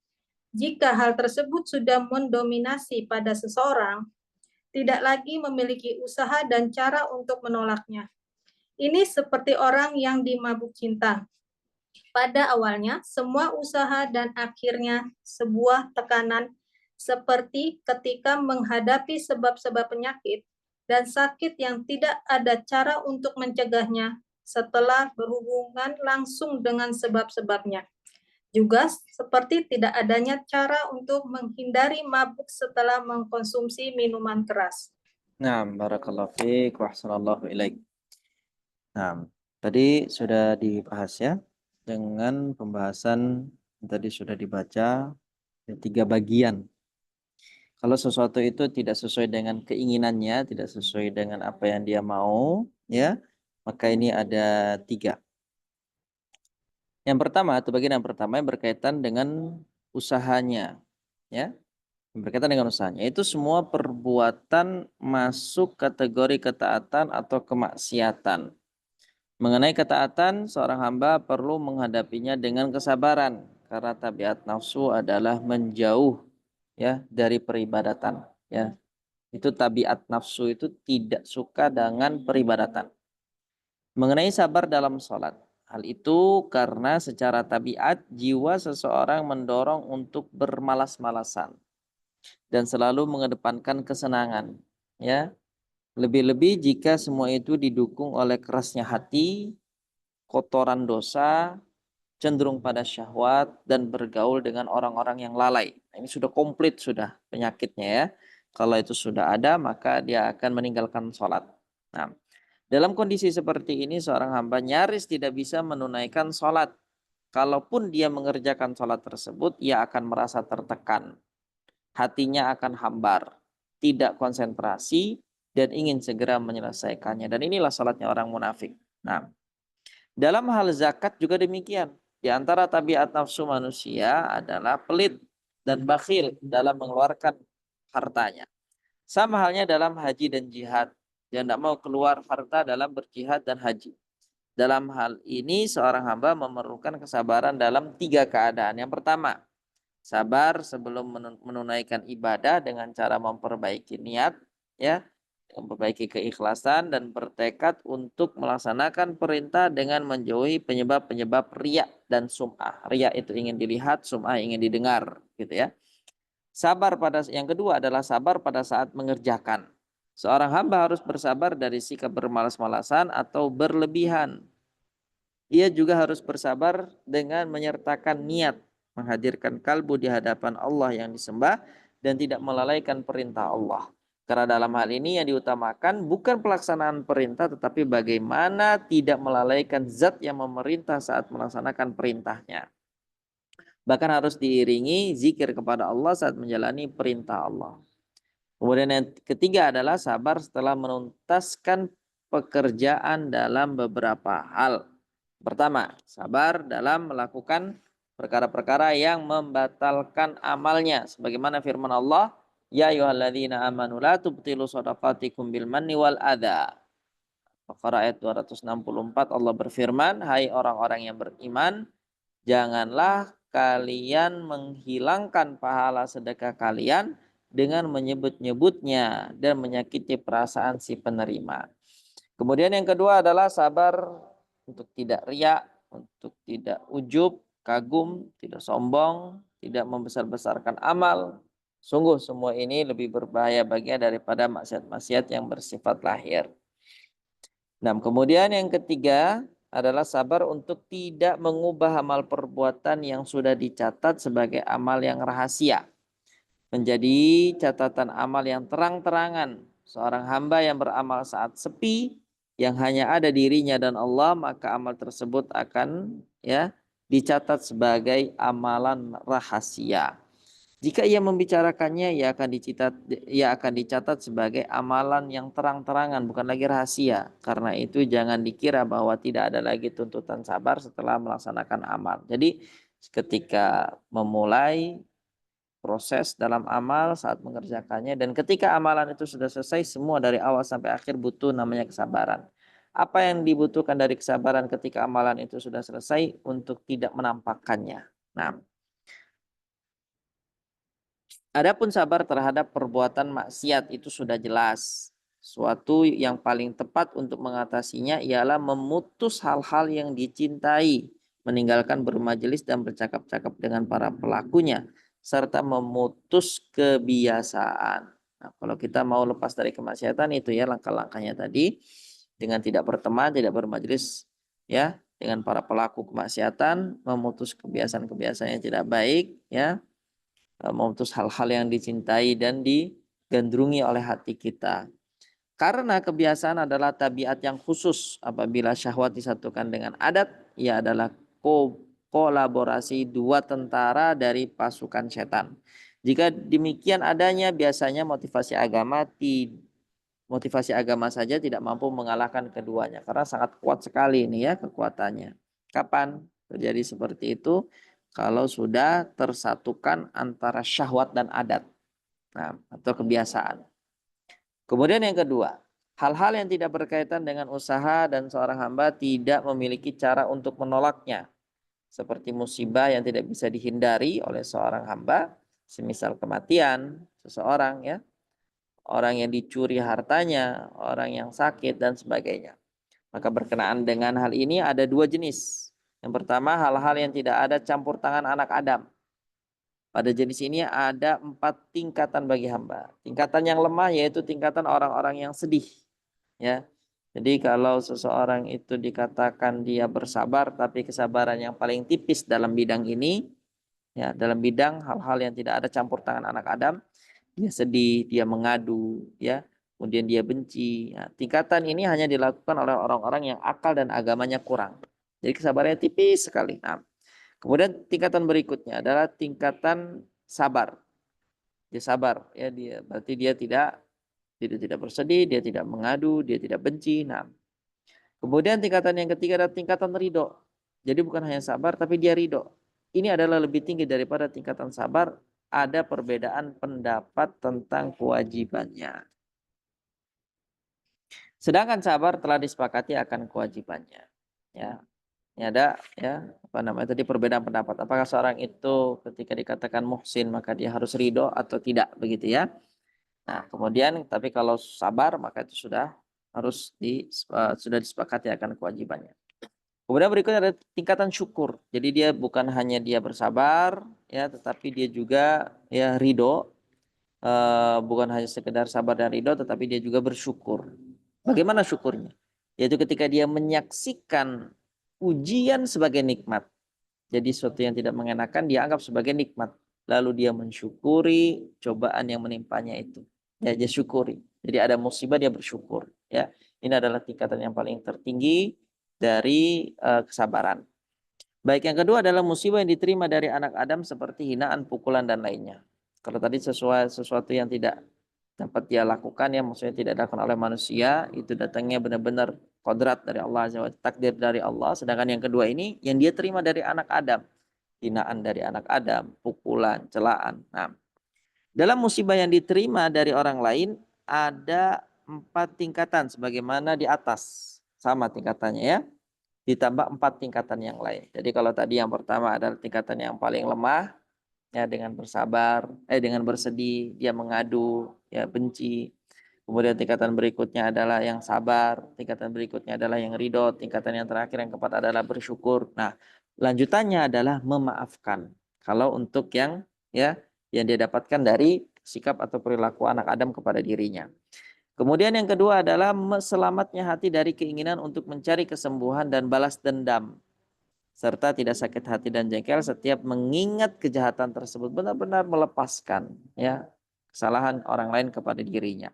Jika hal tersebut sudah mendominasi pada seseorang, tidak lagi memiliki usaha dan cara untuk menolaknya. Ini seperti orang yang dimabuk cinta. Pada awalnya, semua usaha dan akhirnya sebuah tekanan seperti ketika menghadapi sebab-sebab penyakit dan sakit yang tidak ada cara untuk mencegahnya setelah berhubungan langsung dengan sebab-sebabnya. Juga seperti tidak adanya cara untuk menghindari mabuk setelah mengkonsumsi minuman keras. Nah, barakallahu fiik wa ahsanallahu ilaik. Nah, tadi sudah dibahas ya dengan pembahasan yang tadi sudah dibaca 3 bagian. Kalau sesuatu itu tidak sesuai dengan keinginannya, tidak sesuai dengan apa yang dia mau, ya, maka ini ada 3. Yang pertama atau bagian yang pertama yang berkaitan dengan usahanya, ya, yang berkaitan dengan usahanya. Itu semua perbuatan masuk kategori ketaatan atau kemaksiatan. Mengenai ketaatan, seorang hamba perlu menghadapinya dengan kesabaran karena tabiat nafsu adalah menjauh ya dari peribadatan ya. Itu tabiat nafsu itu tidak suka dengan peribadatan. Mengenai sabar dalam sholat, Hal itu karena secara tabiat jiwa seseorang mendorong untuk bermalas-malasan dan selalu mengedepankan kesenangan, ya. Lebih-lebih jika semua itu didukung oleh kerasnya hati, kotoran dosa, cenderung pada syahwat dan bergaul dengan orang-orang yang lalai. Ini sudah komplit sudah penyakitnya ya. Kalau itu sudah ada maka dia akan meninggalkan sholat. Nah, dalam kondisi seperti ini seorang hamba nyaris tidak bisa menunaikan sholat. Kalaupun dia mengerjakan sholat tersebut, ia akan merasa tertekan. Hatinya akan hambar, tidak konsentrasi, dan ingin segera menyelesaikannya. Dan inilah sholatnya orang munafik. Nah, dalam hal zakat juga demikian. Di antara tabiat nafsu manusia adalah pelit dan bakhil dalam mengeluarkan hartanya. Sama halnya dalam haji dan jihad. Dia tidak mau keluar harta dalam berjihad dan haji. Dalam hal ini seorang hamba memerlukan kesabaran dalam 3 keadaan. Yang pertama, sabar sebelum menunaikan ibadah dengan cara memperbaiki niat, ya, memperbaiki keikhlasan dan bertekad untuk melaksanakan perintah dengan menjauhi penyebab-penyebab riya dan sum'ah. Riya itu ingin dilihat, sum'ah ingin didengar, gitu ya. Sabar yang kedua adalah sabar pada saat mengerjakan. Seorang hamba harus bersabar dari sikap bermalas-malasan atau berlebihan. Ia juga harus bersabar dengan menyertakan niat, menghadirkan kalbu di hadapan Allah yang disembah dan tidak melalaikan perintah Allah. Karena dalam hal ini yang diutamakan bukan pelaksanaan perintah tetapi bagaimana tidak melalaikan zat yang memerintah saat melaksanakan perintahnya. Bahkan harus diiringi zikir kepada Allah saat menjalani perintah Allah. Kemudian yang ketiga adalah sabar setelah menuntaskan pekerjaan dalam beberapa hal. Pertama, sabar dalam melakukan perkara-perkara yang membatalkan amalnya. Sebagaimana firman Allah, Ya ayyuhalladzina amanu la tubtilu shadaqatikum bil manni wal adha. Baqarah ayat 264 Allah berfirman, hai orang-orang yang beriman, janganlah kalian menghilangkan pahala sedekah kalian dengan menyebut-nyebutnya dan menyakiti perasaan si penerima. Kemudian yang kedua adalah sabar untuk tidak riya, untuk tidak ujub, kagum, tidak sombong, tidak membesar-besarkan amal. Sungguh semua ini lebih berbahaya baginya daripada maksiat-maksiat yang bersifat lahir. Nah, kemudian yang ketiga adalah sabar untuk tidak mengubah amal perbuatan yang sudah dicatat sebagai amal yang rahasia. Menjadi catatan amal yang terang-terangan. Seorang hamba yang beramal saat sepi, yang hanya ada dirinya dan Allah, maka amal tersebut akan dicatat sebagai amalan rahasia. Jika ia membicarakannya, ia akan dicatat sebagai amalan yang terang-terangan, bukan lagi rahasia. Karena itu jangan dikira bahwa tidak ada lagi tuntutan sabar setelah melaksanakan amal. Jadi ketika memulai proses dalam amal saat mengerjakannya, dan ketika amalan itu sudah selesai, semua dari awal sampai akhir butuh namanya kesabaran. Apa yang dibutuhkan dari kesabaran ketika amalan itu sudah selesai? Untuk tidak menampakkannya. Nah, adapun sabar terhadap perbuatan maksiat itu sudah jelas. Suatu yang paling tepat untuk mengatasinya ialah memutus hal-hal yang dicintai, meninggalkan bermajelis dan bercakap-cakap dengan para pelakunya, serta memutus kebiasaan. Nah, kalau kita mau lepas dari kemaksiatan itu ya langkah-langkahnya tadi, dengan tidak berteman, tidak bermajelis ya dengan para pelaku kemaksiatan, memutus kebiasaan-kebiasaan yang tidak baik ya, memutus hal-hal yang dicintai dan digandrungi oleh hati kita. Karena kebiasaan adalah tabiat yang khusus. Apabila syahwat disatukan dengan adat, ia adalah kolaborasi dua tentara dari pasukan setan. Jika demikian adanya, biasanya motivasi agama saja tidak mampu mengalahkan keduanya. Karena sangat kuat sekali ini ya kekuatannya. Kapan terjadi seperti itu? Kalau sudah tersatukan antara syahwat dan adat, atau kebiasaan. Kemudian yang kedua, hal-hal yang tidak berkaitan dengan usaha dan seorang hamba tidak memiliki cara untuk menolaknya. Seperti musibah yang tidak bisa dihindari oleh seorang hamba, semisal kematian seseorang ya, orang yang dicuri hartanya, orang yang sakit dan sebagainya. Maka berkenaan dengan hal ini ada dua jenis. Yang pertama, hal-hal yang tidak ada campur tangan anak Adam. Pada jenis ini ada 4 tingkatan bagi hamba. Tingkatan yang lemah yaitu tingkatan orang-orang yang sedih. Ya, jadi kalau seseorang itu dikatakan dia bersabar, tapi kesabaran yang paling tipis dalam bidang ini, ya dalam bidang hal-hal yang tidak ada campur tangan anak Adam, dia sedih, dia mengadu, ya, kemudian dia benci. Ya, tingkatan ini hanya dilakukan oleh orang-orang yang akal dan agamanya kurang. Jadi kesabarannya tipis sekali. Nah, kemudian tingkatan berikutnya adalah tingkatan sabar. Dia sabar, ya dia berarti dia tidak bersedih, dia tidak mengadu, dia tidak benci. Nah, kemudian tingkatan yang ketiga adalah tingkatan ridho. Jadi bukan hanya sabar, tapi dia ridho. Ini adalah lebih tinggi daripada tingkatan sabar. Ada perbedaan pendapat tentang kewajibannya. Sedangkan sabar telah disepakati akan kewajibannya. Ya, ini ada ya apa namanya tadi perbedaan pendapat. Apakah seorang itu ketika dikatakan muhsin maka dia harus ridho atau tidak begitu ya? Nah, kemudian tapi kalau sabar maka itu sudah disepakati akan kewajibannya. Kemudian berikutnya ada tingkatan syukur. Jadi dia bukan hanya dia bersabar ya, tetapi dia juga ya ridho. Bukan hanya sekedar sabar dan ridho, tetapi dia juga bersyukur. Bagaimana syukurnya? Yaitu ketika dia menyaksikan ujian sebagai nikmat. Jadi sesuatu yang tidak mengenakan dia anggap sebagai nikmat. Lalu dia mensyukuri cobaan yang menimpanya itu. Ya, dia syukuri. Jadi ada musibah dia bersyukur. Ya, ini adalah tingkatan yang paling tertinggi dari kesabaran. Baik, yang kedua adalah musibah yang diterima dari anak Adam seperti hinaan, pukulan dan lainnya. Kalau tadi sesuatu yang tidak dapat dia lakukan ya maksudnya tidak dilakukan oleh manusia, itu datangnya benar-benar kodrat dari Allah, takdir dari Allah. Sedangkan yang kedua ini yang dia terima dari anak Adam, hinaan dari anak Adam, pukulan, celaan. Nah, dalam musibah yang diterima dari orang lain ada 4 tingkatan sebagaimana di atas, sama tingkatannya ya, ditambah 4 tingkatan yang lain. Jadi kalau tadi yang pertama adalah tingkatan yang paling lemah, ya dengan dengan bersedih, dia mengadu, ya benci. Kemudian tingkatan berikutnya adalah yang sabar, tingkatan berikutnya adalah yang ridho, tingkatan yang terakhir yang keempat adalah bersyukur. Nah, lanjutannya adalah memaafkan. Kalau untuk yang dia dapatkan dari sikap atau perilaku anak Adam kepada dirinya. Kemudian yang kedua adalah selamatnya hati dari keinginan untuk mencari kesembuhan dan balas dendam. Serta tidak sakit hati dan jengkel setiap mengingat kejahatan tersebut, benar-benar melepaskan ya kesalahan orang lain kepada dirinya.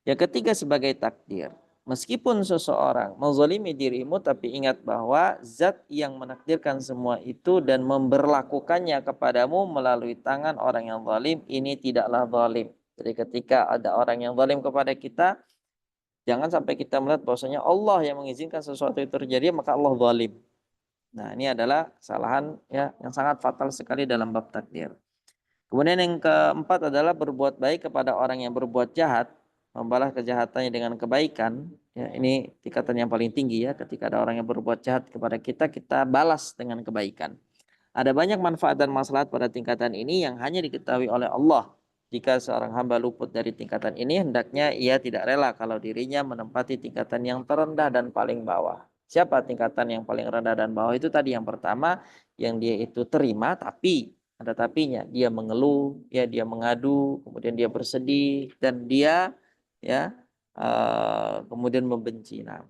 Yang ketiga sebagai takdir. Meskipun seseorang menzalimi dirimu, tapi ingat bahwa zat yang menakdirkan semua itu dan memberlakukannya kepadamu melalui tangan orang yang zalim ini tidaklah zalim. Jadi ketika ada orang yang zalim kepada kita, jangan sampai kita melihat bahwasanya Allah yang mengizinkan sesuatu itu terjadi maka Allah zalim. Nah, ini adalah kesalahan ya yang sangat fatal sekali dalam bab takdir. Kemudian yang keempat adalah berbuat baik kepada orang yang berbuat jahat, membalas kejahatannya dengan kebaikan. Ya, ini tingkatan yang paling tinggi ya. Ketika ada orang yang berbuat jahat kepada kita, kita balas dengan kebaikan. Ada banyak manfaat dan maslahat pada tingkatan ini yang hanya diketahui oleh Allah. Jika seorang hamba luput dari tingkatan ini, hendaknya ia tidak rela kalau dirinya menempati tingkatan yang terendah dan paling bawah. Siapa tingkatan yang paling rendah dan bawah? Itu tadi yang pertama, yang dia itu terima, tapi ada tapinya. Dia mengeluh, ya dia mengadu, kemudian dia bersedih, dan dia ya kemudian membenci. Nah,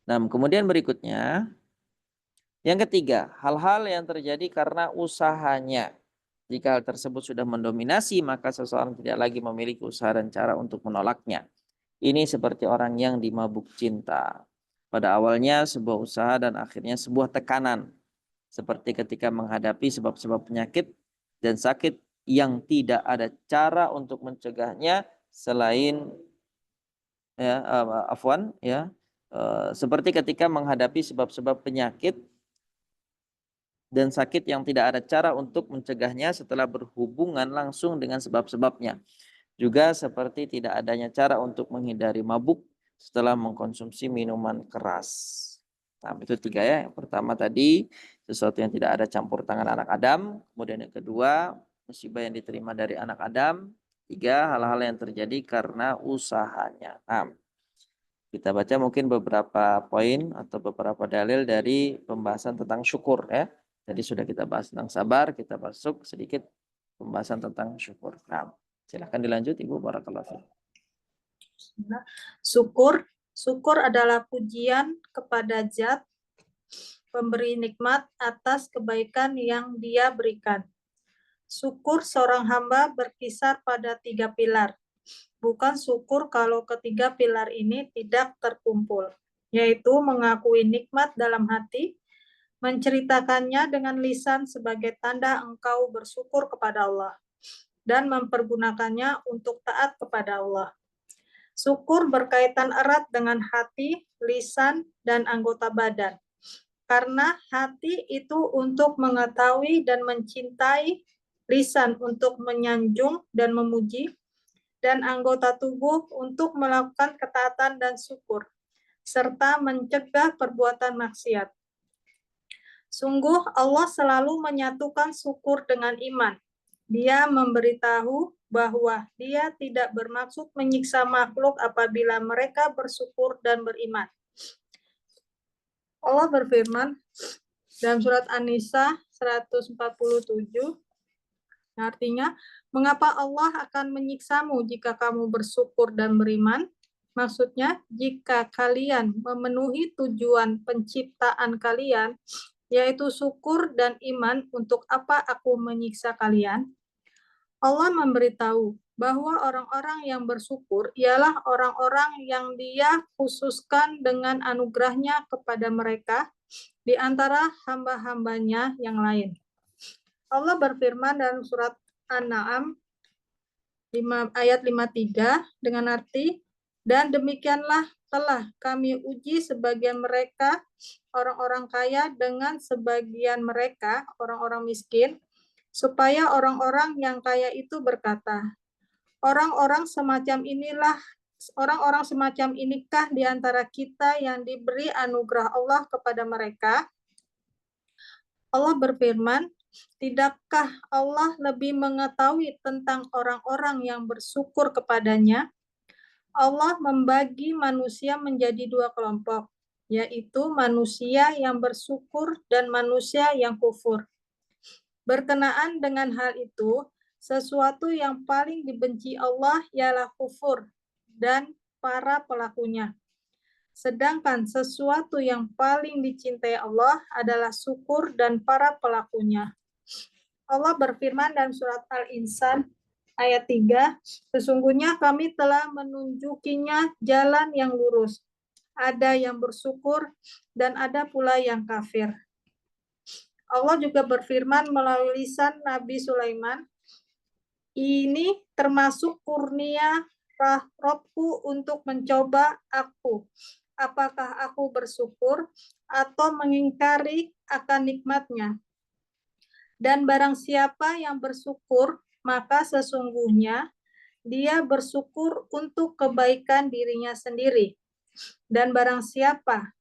kemudian berikutnya, yang ketiga, hal-hal yang terjadi karena usahanya. Jika hal tersebut sudah mendominasi, maka seseorang tidak lagi memiliki usaha dan cara untuk menolaknya. Ini seperti orang yang dimabuk cinta. Pada awalnya sebuah usaha dan akhirnya sebuah tekanan. Seperti ketika menghadapi sebab-sebab penyakit dan sakit yang tidak ada cara untuk mencegahnya selain seperti ketika menghadapi sebab-sebab penyakit dan sakit yang tidak ada cara untuk mencegahnya setelah berhubungan langsung dengan sebab-sebabnya. Juga seperti tidak adanya cara untuk menghindari mabuk setelah mengkonsumsi minuman keras. Nah, itu 3 ya. Yang pertama tadi sesuatu yang tidak ada campur tangan anak Adam. Kemudian yang kedua musibah yang diterima dari anak Adam. 3 hal-hal yang terjadi karena usahanya. Nah, Kita baca mungkin beberapa poin atau beberapa dalil dari pembahasan tentang syukur ya. Jadi sudah kita bahas tentang sabar, kita masuk sedikit pembahasan tentang syukur. Nah, silahkan dilanjut Ibu, barakallahu fiik. Syukur adalah pujian kepada Zat pemberi nikmat atas kebaikan yang Dia berikan. Syukur seorang hamba berkisar pada 3 pilar. Bukan syukur kalau ketiga pilar ini tidak terkumpul, yaitu mengakui nikmat dalam hati, menceritakannya dengan lisan sebagai tanda engkau bersyukur kepada Allah, dan mempergunakannya untuk taat kepada Allah. Syukur berkaitan erat dengan hati, lisan, dan anggota badan. Karena hati itu untuk mengetahui dan mencintai, lisan untuk menyanjung dan memuji, dan anggota tubuh untuk melakukan ketaatan dan syukur, serta mencegah perbuatan maksiat. Sungguh Allah selalu menyatukan syukur dengan iman. Dia memberitahu bahwa Dia tidak bermaksud menyiksa makhluk apabila mereka bersyukur dan beriman. Allah berfirman dalam surat An-Nisa 147, artinya, mengapa Allah akan menyiksamu jika kamu bersyukur dan beriman? Maksudnya, jika kalian memenuhi tujuan penciptaan kalian, yaitu syukur dan iman, untuk apa aku menyiksa kalian? Allah memberitahu bahwa orang-orang yang bersyukur ialah orang-orang yang Dia khususkan dengan anugerahnya kepada mereka di antara hamba-hambanya yang lain. Allah berfirman dalam surat An-Na'am ayat 53 dengan arti, dan demikianlah telah kami uji sebagian mereka orang-orang kaya dengan sebagian mereka orang-orang miskin, supaya orang-orang yang kaya itu berkata, orang-orang semacam inikah di antara kita yang diberi anugerah Allah kepada mereka? Allah berfirman, tidakkah Allah lebih mengetahui tentang orang-orang yang bersyukur kepadanya? Allah membagi manusia menjadi 2 kelompok, yaitu manusia yang bersyukur dan manusia yang kufur. Berkenaan dengan hal itu, sesuatu yang paling dibenci Allah ialah kufur dan para pelakunya. Sedangkan sesuatu yang paling dicintai Allah adalah syukur dan para pelakunya. Allah berfirman dalam surat Al-Insan ayat 3, sesungguhnya kami telah menunjukinya jalan yang lurus. Ada yang bersyukur dan ada pula yang kafir. Allah juga berfirman melalui lisan Nabi Sulaiman, ini termasuk kurnia Rabbku untuk mencoba aku. Apakah aku bersyukur atau mengingkari akan nikmatnya? Dan barang siapa yang bersyukur, maka sesungguhnya dia bersyukur untuk kebaikan dirinya sendiri. Dan barang siapa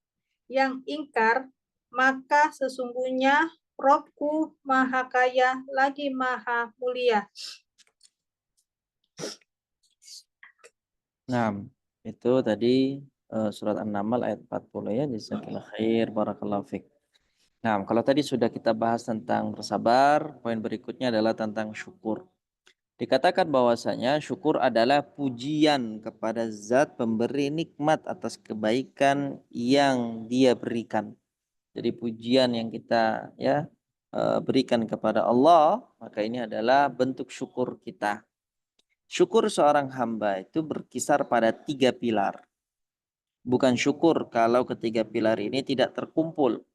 yang ingkar, maka sesungguhnya Rabbku Maha Kaya lagi Maha Mulia. Nah, itu tadi surat An-Naml ayat 40 ya. Jazakallahu khair, barakallahu fiik. Nah, kalau tadi sudah kita bahas tentang bersabar, poin berikutnya adalah tentang syukur. Dikatakan bahwasanya syukur adalah pujian kepada Zat pemberi nikmat atas kebaikan yang Dia berikan. Jadi pujian yang kita berikan kepada Allah, maka ini adalah bentuk syukur kita. Syukur seorang hamba itu berkisar pada 3 pilar. Bukan syukur kalau ketiga pilar ini tidak terkumpul,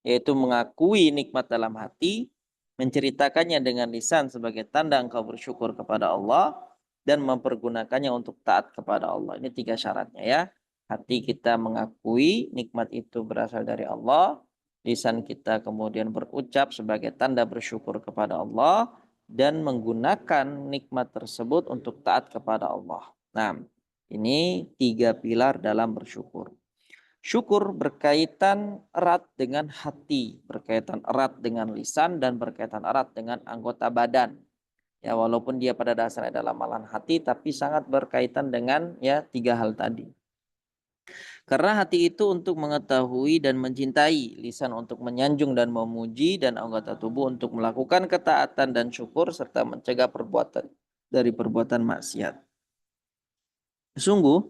yaitu mengakui nikmat dalam hati, menceritakannya dengan lisan sebagai tanda engkau bersyukur kepada Allah, dan mempergunakannya untuk taat kepada Allah. Ini 3 syaratnya ya. Hati kita mengakui nikmat itu berasal dari Allah, lisan kita kemudian berucap sebagai tanda bersyukur kepada Allah, dan menggunakan nikmat tersebut untuk taat kepada Allah. Nah, ini 3 pilar dalam bersyukur. Syukur berkaitan erat dengan hati, berkaitan erat dengan lisan, dan berkaitan erat dengan anggota badan. Ya, walaupun dia pada dasarnya adalah amalan hati, tapi sangat berkaitan dengan 3 hal tadi. Karena hati itu untuk mengetahui dan mencintai, lisan untuk menyanjung dan memuji, dan anggota tubuh untuk melakukan ketaatan dan syukur serta mencegah perbuatan dari perbuatan maksiat. Sungguh,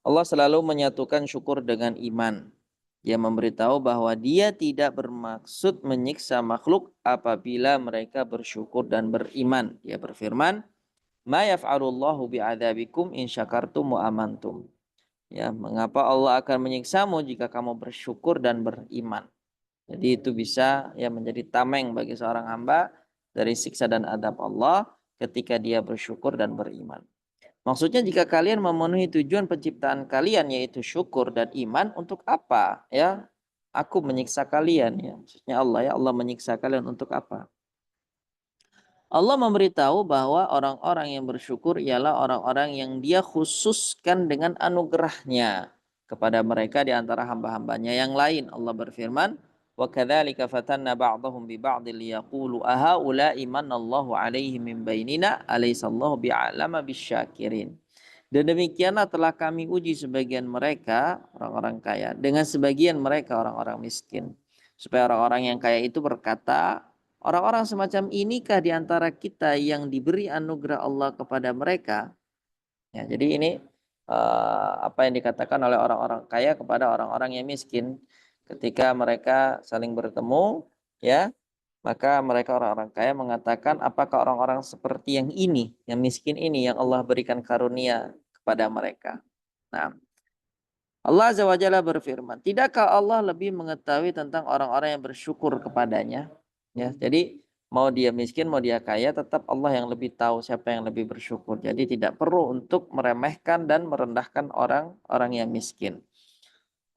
Allah selalu menyatukan syukur dengan iman. Dia memberitahu bahwa dia tidak bermaksud menyiksa makhluk apabila mereka bersyukur dan beriman. Dia berfirman, "Ma yaf'alullahu bi'adzabikum in syakartum wa amantum." Ya, mengapa Allah akan menyiksamu jika kamu bersyukur dan beriman? Jadi itu bisa ya menjadi tameng bagi seorang hamba dari siksa dan adab Allah ketika dia bersyukur dan beriman. Maksudnya jika kalian memenuhi tujuan penciptaan kalian yaitu syukur dan iman, untuk apa ya aku menyiksa kalian ya? Maksudnya Allah ya, Allah menyiksa kalian untuk apa? Allah memberitahu bahwa orang-orang yang bersyukur ialah orang-orang yang dia khususkan dengan anugerahnya kepada mereka di antara hamba-hambanya yang lain. Allah berfirman, "Wa kadzalika fatanna ba'dahum bi ba'dil liyaqulu ahaula'i manallahu 'alaihim min bainina alaysallahu bi'alama bisyakirin." Dan demikianlah telah kami uji sebagian mereka, orang-orang kaya, dengan sebagian mereka, orang-orang miskin. Supaya orang-orang yang kaya itu berkata, orang-orang semacam inikah di antara kita yang diberi anugerah Allah kepada mereka? Ya, jadi ini apa yang dikatakan oleh orang-orang kaya kepada orang-orang yang miskin. Ketika mereka saling bertemu, ya, maka mereka orang-orang kaya mengatakan, apakah orang-orang seperti yang ini, yang miskin ini, yang Allah berikan karunia kepada mereka. Nah, Allah Azza wa Jalla berfirman, tidakkah Allah lebih mengetahui tentang orang-orang yang bersyukur kepadanya? Ya, jadi mau dia miskin, mau dia kaya, tetap Allah yang lebih tahu siapa yang lebih bersyukur. Jadi tidak perlu untuk meremehkan dan merendahkan orang-orang yang miskin.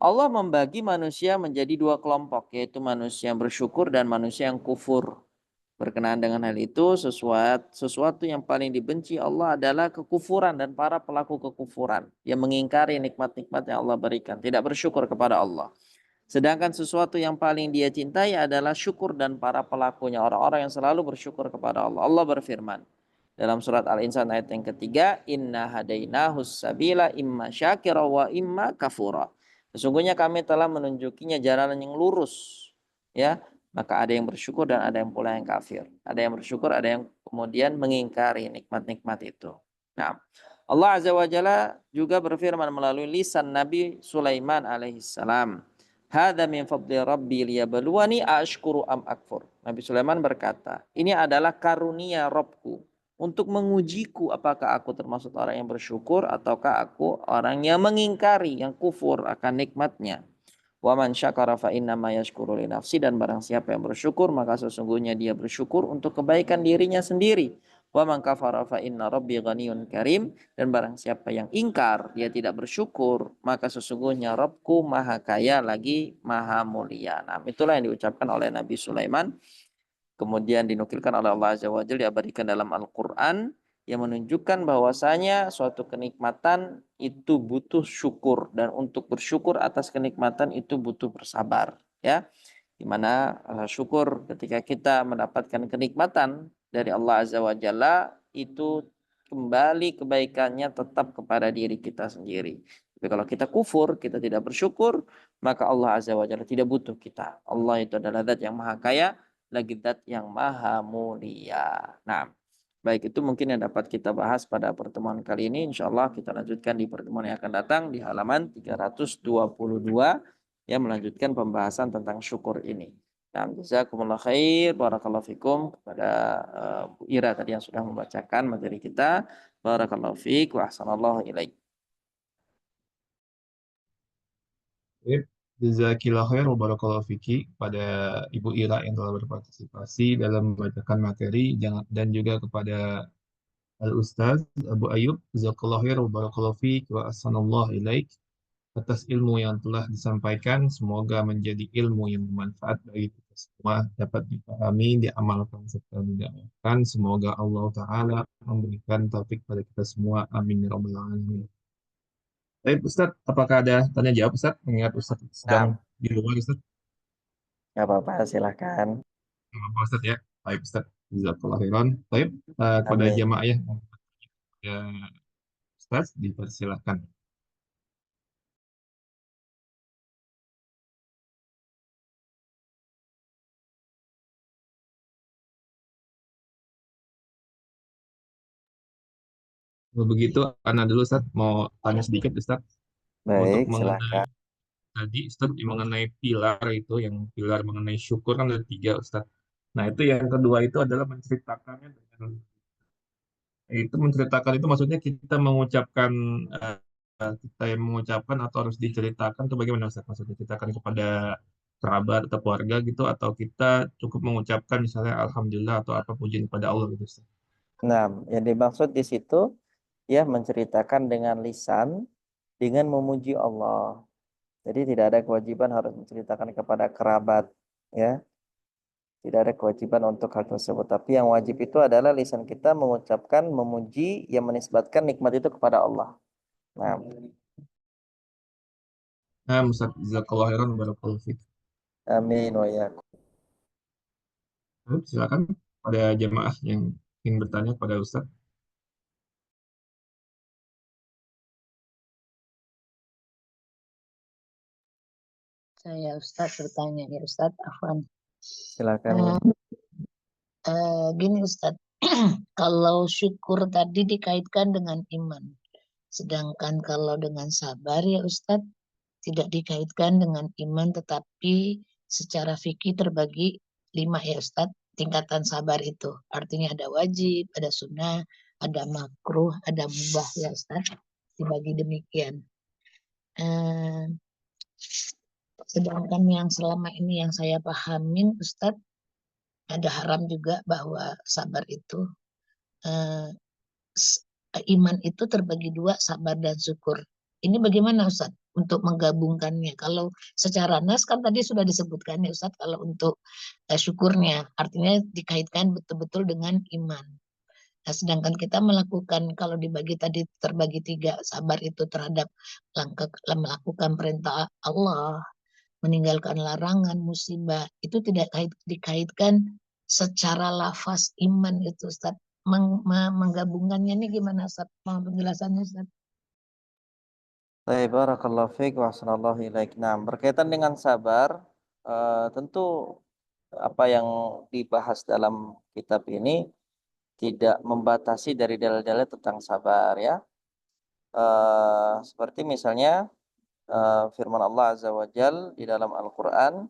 Allah membagi manusia menjadi dua kelompok, yaitu manusia yang bersyukur dan manusia yang kufur. Berkenaan dengan hal itu, sesuatu yang paling dibenci Allah adalah kekufuran dan para pelaku kekufuran yang mengingkari nikmat-nikmat yang Allah berikan, tidak bersyukur kepada Allah. Sedangkan sesuatu yang paling dia cintai adalah syukur dan para pelakunya, orang-orang yang selalu bersyukur kepada Allah. Allah berfirman dalam surat Al-Insan ayat yang ketiga, "Inna hadainahus sabila imma syakira wa imma kafura." Sesungguhnya kami telah menunjukinya jalan yang lurus, ya. Maka ada yang bersyukur dan ada yang pula yang kafir. Ada yang bersyukur, ada yang kemudian mengingkari nikmat-nikmat itu. Nah, Allah Azza wa Jalla juga berfirman melalui lisan Nabi Sulaiman alaihissalam. Hadza min fadli rabbi liyabluwani ashkuru am akfur. Nabi Sulaiman berkata, ini adalah karunia Robku untuk mengujiku apakah aku termasuk orang yang bersyukur ataukah aku orang yang mengingkari, yang kufur akan nikmatnya. Wa man syakara fa innama yashkuru li nafsi, dan barang siapa yang bersyukur maka sesungguhnya dia bersyukur untuk kebaikan dirinya sendiri. Wa man kafara fa inna rabbi ghaniyun karim, dan barang siapa yang ingkar, dia tidak bersyukur, maka sesungguhnya Rabbku maha kaya lagi maha mulia. Nah, itulah yang diucapkan oleh Nabi Sulaiman, kemudian dinukilkan oleh Allah Azza wa Jalla, diabadikan dalam Al-Qur'an, yang menunjukkan bahwasanya suatu kenikmatan itu butuh syukur, dan untuk bersyukur atas kenikmatan itu butuh bersabar, ya. Di mana syukur ketika kita mendapatkan kenikmatan dari Allah Azza wa Jalla, itu kembali kebaikannya tetap kepada diri kita sendiri. Tapi kalau kita kufur, kita tidak bersyukur, maka Allah Azza wa Jalla tidak butuh kita. Allah itu adalah zat yang maha kaya, lagi zat yang maha mulia. Nah, baik, itu mungkin yang dapat kita bahas pada pertemuan kali ini. Insya Allah kita lanjutkan di pertemuan yang akan datang di halaman 322 yang melanjutkan pembahasan tentang syukur ini. Nah, jazakumullah khair, barakallahu fikum, kepada Bu Ira tadi yang sudah membacakan materi kita. Barakallahu fiik wa ahsanallahu ilaik. Baik, jazakillah khair wa barakallahu fiki pada Ibu Ira yang telah berpartisipasi dalam membacakan materi, dan juga kepada Al-Ustaz Abu Ayub, jazakallah khair wa barakallahu fik wa ahsanallahu ilaik atas ilmu yang telah disampaikan. Semoga menjadi ilmu yang bermanfaat bagi kita semua, dapat dipahami, diamalkan serta didakwahkan. Semoga Allah Ta'ala memberikan taufik pada kita semua. Amin ya rabbal alamin. Baik Ustaz, apakah ada tanya jawab Ustaz? Mengingat Ustaz sedang Nah, di luar Ustaz. nggak apa-apa, silakan. Nggak apa-apa, Ustaz ya. Baik Ustaz, jazakallah khairan. Baik, kepada Amin. jamaah ya Ustaz, dipersilakan. Kalau begitu, Ana dulu Ustaz mau tanya sedikit Ustaz untuk Baik, mengenai silakan. tadi Ustaz mengenai pilar itu, yang pilar mengenai syukur kan ada 3 Ustaz. Nah itu yang kedua itu adalah menceritakannya dengan itu menceritakan itu maksudnya kita mengucapkan kita yang mengucapkan atau harus diceritakan itu bagaimana Ustaz? Maksudnya kita akan kepada kerabat atau keluarga gitu atau kita cukup mengucapkan misalnya alhamdulillah atau apa pujian kepada Allah gitu Ustaz. Nah, yang dimaksud di situ ya menceritakan dengan lisan dengan memuji Allah. Jadi tidak ada kewajiban harus menceritakan kepada kerabat, ya. Tidak ada kewajiban untuk hal tersebut. Tapi yang wajib itu adalah lisan kita mengucapkan, memuji, yang menisbatkan nikmat itu kepada Allah. Nah, Nah, Ustaz, jazakallahu khairan barakallahu fiik. amin wa iyyakum. Silakan pada jemaah yang ingin bertanya kepada Ustaz. Saya Ustadz bertanya ya Ustadz Afwan. Silakan. Gini Ustadz, kalau syukur tadi dikaitkan dengan iman, sedangkan kalau dengan sabar ya Ustadz tidak dikaitkan dengan iman, tetapi secara fikih terbagi 5 ya Ustadz. Tingkatan sabar itu artinya ada wajib, ada sunnah, ada makruh, ada mubah ya Ustadz. Dibagi demikian. Eh, Sedangkan yang selama ini yang saya pahamin Ustadz, ada haram juga bahwa sabar itu eh, iman itu terbagi 2, sabar dan syukur. Ini bagaimana Ustadz untuk menggabungkannya? Kalau secara nas kan tadi sudah disebutkan ya Ustadz, kalau untuk syukurnya artinya dikaitkan betul-betul dengan iman. Nah, sedangkan kita melakukan, kalau dibagi tadi terbagi 3, sabar itu terhadap melakukan perintah Allah, meninggalkan larangan, musibah, itu tidak dikaitkan secara lafaz iman itu Ustaz. Menggabungkannya ini gimana Ustaz? Mohon penjelasannya Ustaz. Baik, barakallahu fiik wa ahsanallahu ilaik. Nah, berkaitan dengan sabar, tentu apa yang dibahas dalam kitab ini tidak membatasi dari dalil-dalil tentang sabar, ya. Seperti misalnya firman Allah Azza wa Jal di dalam Al-Quran,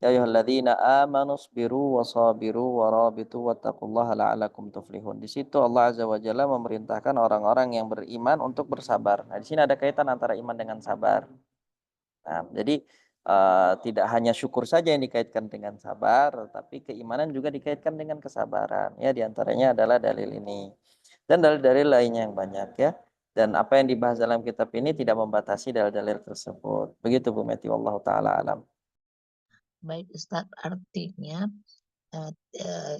ya ayyuhalladzina amanu sabiru wa sabiru wa rabitu wattaqullaha la'alakum tuflihun. Di situ Allah Azza wa Jalla memerintahkan orang-orang yang beriman untuk bersabar. Nah, di sini ada kaitan antara iman dengan sabar. Nah, jadi tidak hanya syukur saja yang dikaitkan dengan sabar, tapi keimanan juga dikaitkan dengan kesabaran. Ya, diantaranya adalah dalil ini dan dalil-dalil lainnya yang banyak, ya. Dan apa yang dibahas dalam kitab ini tidak membatasi dalil-dalil tersebut. Begitu Bu Meti, wallahu taala alam. Baik Ustaz, artinya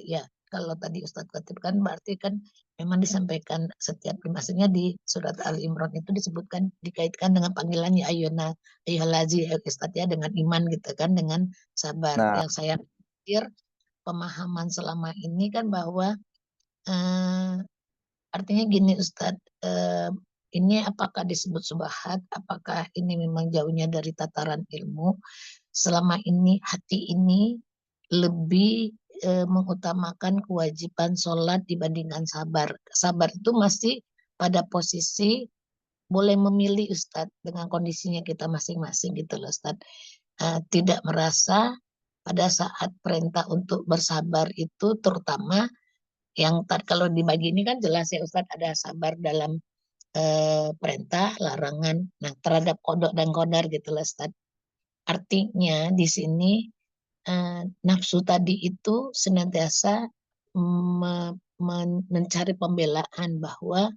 ya kalau tadi Ustadz Khatib kan berarti kan memang disampaikan setiap maksudnya di surat Ali Imran itu disebutkan dikaitkan dengan panggilan ya ayyuna ayyuhallazi ya Ustadz ya, dengan iman gitu kan, dengan sabar. Nah, Yang saya pikir pemahaman selama ini kan bahwa eh, artinya gini Ustadz, ini apakah disebut subhat, apakah ini memang jauhnya dari tataran ilmu. Selama ini hati ini lebih mengutamakan kewajiban sholat dibandingkan sabar. Sabar itu masih pada posisi boleh memilih Ustadz dengan kondisinya kita masing-masing gitu loh Ustadz. Tidak merasa pada saat perintah untuk bersabar itu, terutama yang kalau dibagi ini kan jelas ya Ustadz, ada sabar dalam perintah, larangan, nah terhadap kodok dan kodar gitu loh Ustadz. Artinya di sini nafsu tadi itu senantiasa mencari pembelaan bahwa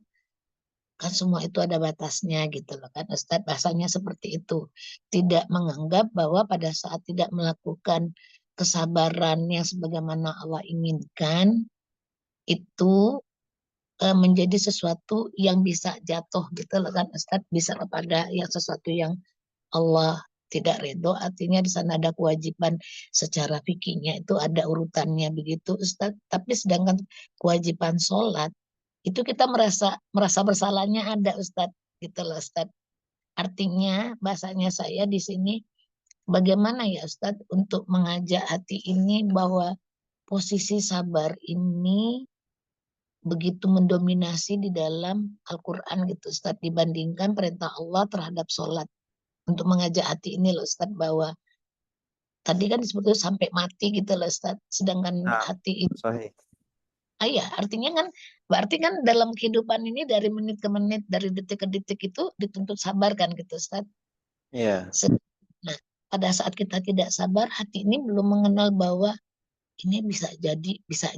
kan semua itu ada batasnya gitu loh kan Ustadz, bahasanya seperti itu. Tidak menganggap bahwa pada saat tidak melakukan kesabaran yang sebagaimana Allah inginkan itu menjadi sesuatu yang bisa jatuh gitu loh kan Ustadz, bisa kepada yang sesuatu yang Allah tidak ridho, artinya di sana ada kewajiban secara fikihnya itu ada urutannya begitu Ustadz. Tapi sedangkan kewajiban sholat itu kita merasa bersalahnya ada Ustadz gitu loh Ustadz. Artinya bahasanya saya di sini bagaimana ya Ustadz untuk mengajak hati ini bahwa posisi sabar ini begitu mendominasi di dalam Al-Quran gitu Ustaz, dibandingkan perintah Allah terhadap sholat. Untuk mengajak hati ini loh Ustaz, bahwa tadi kan disebut sampai mati gitu loh Ustaz, sedangkan Nah, hati ini, sahih. ya artinya kan, berarti kan dalam kehidupan ini dari menit ke menit, dari detik ke detik itu dituntut sabar kan gitu Ustaz. Iya. Nah, pada saat kita tidak sabar, hati ini belum mengenal bahwa ini bisa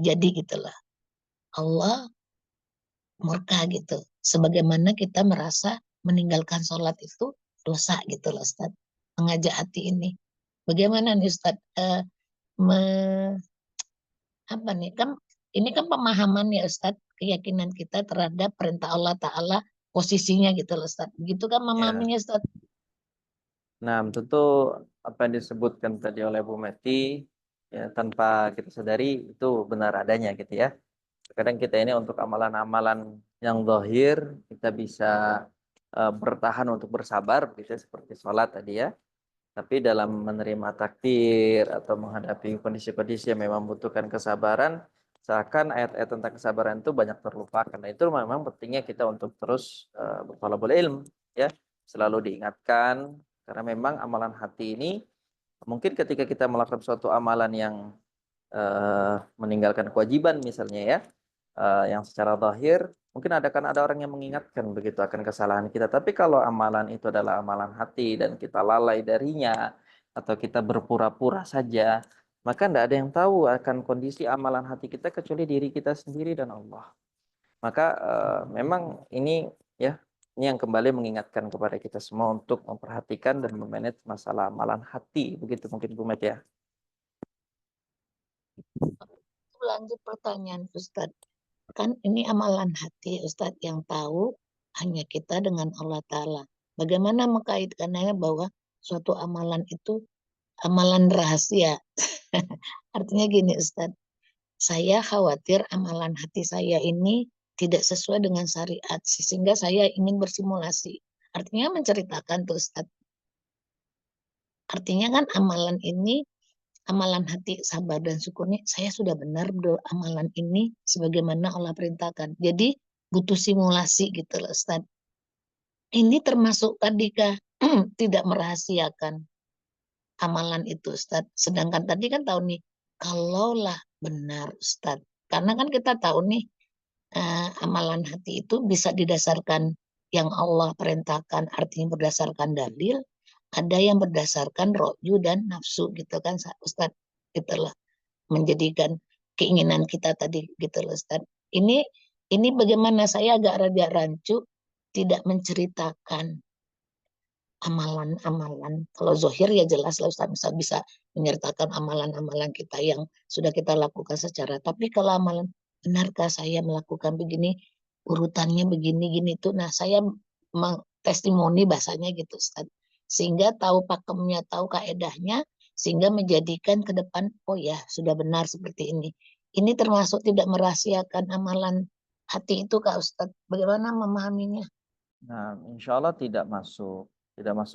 jadi gitu loh. Allah murka gitu. Sebagaimana kita merasa meninggalkan sholat itu dosa gitu loh Ustaz. Mengajak hati ini. Bagaimana nih Ustaz? Apa nih kan ini kan pemahaman ya Ustaz, keyakinan kita terhadap perintah Allah Ta'ala, posisinya gitu loh Ustaz. Begitu kan Ya. memahaminya Ustaz? Nah, tentu apa yang disebutkan tadi oleh Bu Meti, ya tanpa kita sadari itu benar adanya gitu ya. Kadang kita ini untuk amalan-amalan yang zahir, kita bisa bertahan untuk bersabar, bisa seperti sholat tadi ya. Tapi dalam menerima takdir atau menghadapi kondisi-kondisi yang memang membutuhkan kesabaran, seakan ayat-ayat tentang kesabaran itu banyak terlupakan. Nah, itu memang pentingnya kita untuk terus berthalabul ilm, ya, selalu diingatkan karena memang amalan hati ini mungkin ketika kita melakukan suatu amalan yang meninggalkan kewajiban misalnya ya, yang secara zahir mungkin ada orang yang mengingatkan begitu akan kesalahan kita. Tapi kalau amalan itu adalah amalan hati dan kita lalai darinya atau kita berpura-pura saja, maka tidak ada yang tahu akan kondisi amalan hati kita kecuali diri kita sendiri dan Allah. Maka memang ini ya, ini yang kembali mengingatkan kepada kita semua untuk memperhatikan dan memanage masalah amalan hati. Begitu mungkin Bu Met ya. Lanjut pertanyaan Ustaz. Kan ini amalan hati Ustaz, yang tahu hanya kita dengan Allah Ta'ala. Bagaimana mengkaitkannya bahwa suatu amalan itu amalan rahasia? Artinya gini Ustaz, saya khawatir amalan hati saya ini tidak sesuai dengan syariat, sehingga saya ingin bersimulasi. Artinya menceritakan tuh Ustaz. Artinya kan amalan ini, amalan hati sabar dan syukurnya, saya sudah benar amalan ini sebagaimana Allah perintahkan. Jadi butuh simulasi gitu loh Ustaz. Ini termasuk tadi kah tidak merahasiakan amalan itu Ustaz. Sedangkan tadi kan tahu nih, kalaulah benar Ustaz. Karena kan kita tahu nih, amalan hati itu bisa didasarkan yang Allah perintahkan, artinya berdasarkan dalil, ada yang berdasarkan ro'yu dan nafsu gitu kan Ustaz, gitu loh, menjadikan keinginan kita tadi gitu loh Ustaz. Ini bagaimana, saya agak rada rancu tidak menceritakan amalan-amalan. Kalau zohir ya jelas lah Ustaz, bisa menyertakan amalan-amalan kita yang sudah kita lakukan secara. Tapi kalau amalan, benarkah saya melakukan begini, urutannya begini gini tuh. Nah, saya testimoni bahasanya gitu Ustaz. Sehingga tahu pakemnya, tahu kaedahnya, sehingga menjadikan ke depan, oh ya sudah benar seperti ini. Ini termasuk tidak merahasiakan amalan hati itu Kak Ustaz. Bagaimana memahaminya? Nah, insya Allah tidak masuk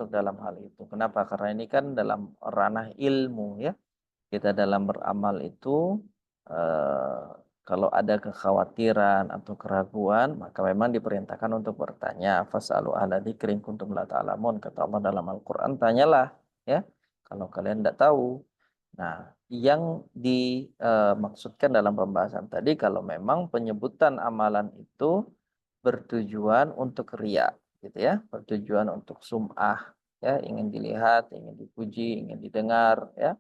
dalam hal itu. Kenapa? Karena ini kan dalam ranah ilmu ya. Kita dalam beramal itu eh, kalau ada kekhawatiran atau keraguan, maka memang diperintahkan untuk bertanya. Fasalu ahla dzikri in kuntum la ta'lamun. Kata Allah dalam Al-Qur'an, tanyalah ya kalau kalian tidak tahu. Nah, yang dimaksudkan dalam pembahasan tadi kalau memang penyebutan amalan itu bertujuan untuk riya gitu ya, bertujuan untuk sum'ah ya, ingin dilihat, ingin dipuji, ingin didengar ya,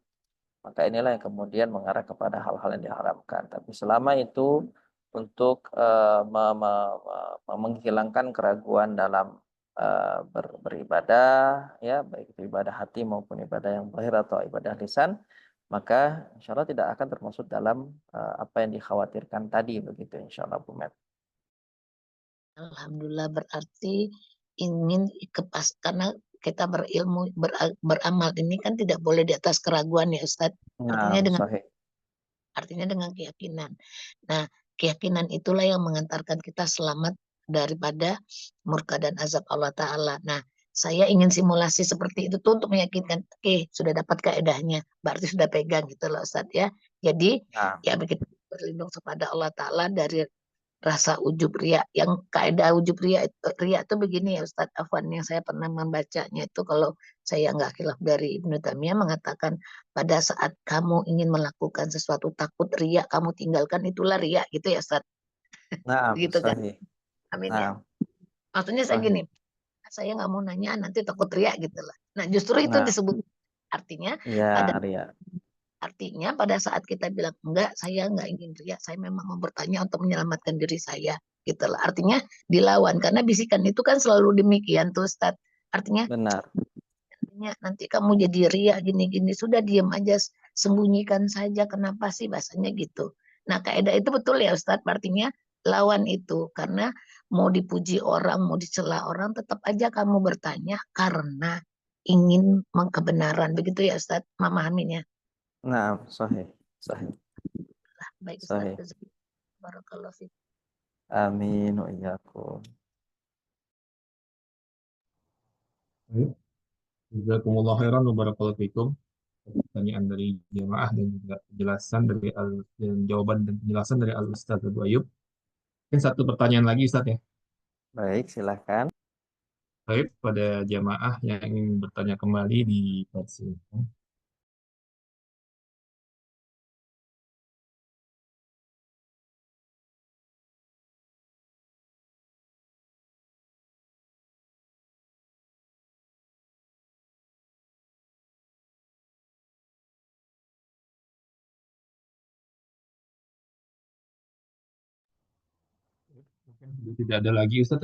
maka inilah yang kemudian mengarah kepada hal-hal yang diharamkan. Tapi selama itu untuk menghilangkan keraguan dalam beribadah ya, baik itu ibadah hati maupun ibadah yang zahir atau ibadah lisan, maka insya Allah tidak akan termasuk dalam apa yang dikhawatirkan tadi begitu insya Allah Bu Met. Alhamdulillah, berarti ingin karena kita berilmu, beramal ini kan tidak boleh di atas keraguan ya Ustadz. Nah, sahih. Artinya dengan keyakinan. Nah, keyakinan itulah yang mengantarkan kita selamat daripada murka dan azab Allah Ta'ala. Nah, saya ingin simulasi seperti itu tuh untuk meyakinkan, sudah dapat kaedahnya, berarti sudah pegang gitu loh Ustadz ya. Jadi, ya begitu berlindung kepada Allah Ta'ala dari rasa ujub ria. Yang kaidah ujub ria itu begini ya Ustadz Afwan, yang saya pernah membacanya itu, kalau saya nggak khilaf dari Ibnu Taimiyah, mengatakan pada saat kamu ingin melakukan sesuatu takut ria, kamu tinggalkan, itulah ria, gitu ya Ustadz. Naam, Begitu kan? sahih. Amin ya. Naam, Maksudnya saya sahih. gini, saya nggak mau nanya nanti takut ria gitu lah. Nah justru itu Nah, disebut artinya ya, pada Ria. saat kita bilang enggak, saya enggak ingin ria, saya memang mau bertanya untuk menyelamatkan diri saya, gitu lah. Artinya dilawan, karena bisikan itu kan selalu demikian tuh Ustadz. Artinya Benar. nanti kamu jadi ria gini-gini, sudah diam aja, sembunyikan saja, kenapa sih, bahasanya gitu. Nah kaidah itu betul ya Ustadz, artinya lawan itu, karena mau dipuji orang, mau dicela orang, tetap aja kamu bertanya karena ingin kebenaran, begitu ya Ustadz, memahaminya. Naam, sahih. Sahih. Baik Sahih. Ustadz, barakallahu fiik. Amin wa iyyakum. Baik. Jazakumullah khairan wa barakallahu fikum. Pertanyaan dari jemaah dan juga penjelasan dari dan jawaban dan penjelasan dari Al Ustaz Abu Ayub. Mungkin satu pertanyaan lagi Ustaz ya. Baik, silahkan. Baik, pada jemaah yang ingin bertanya kembali dipersilakan. Mungkin sudah tidak ada lagi Ustaz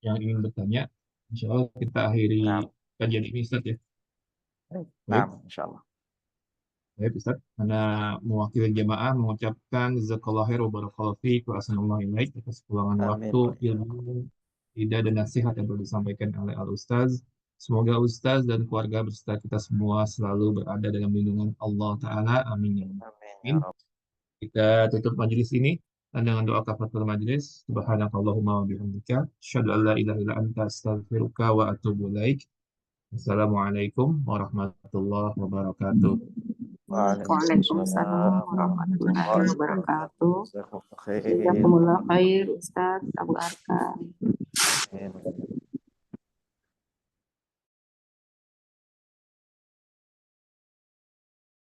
yang ingin bertanya. Insya Allah kita akhiri Naam. kajian ini Ustaz ya. Baik. Baik, Naam, insyaallah. baik Ustaz. Karena mewakili jemaah mengucapkan jazakallahu khair wa barakallahu fiik wa ahsanallahu ilaik atas kekurangan Amin waktu, wa iyyakum. ilmu, ida dan nasihat yang telah disampaikan oleh Al Ustaz. Semoga Ustaz dan keluarga beserta kita semua selalu berada dalam lindungan Allah Ta'ala. Amin. Ya Rabbal Amin ya Alamin. Rabb. Kita tutup majelis ini dengan doa kafaratul majelis. Subhanakallahumma wa bihamdika asyhadu an la ilaha illa anta astaghfiruka wa atubu ilaik. Assalamualaikum warahmatullahi wabarakatuh. Waalaikumsalam Waalaikumsalam warahmatullahi warahmatullahi wabarakatuh. wabarakatuh. Jazakumullah khair. Jazakumullah khair Ustaz Abu Arka. Amin.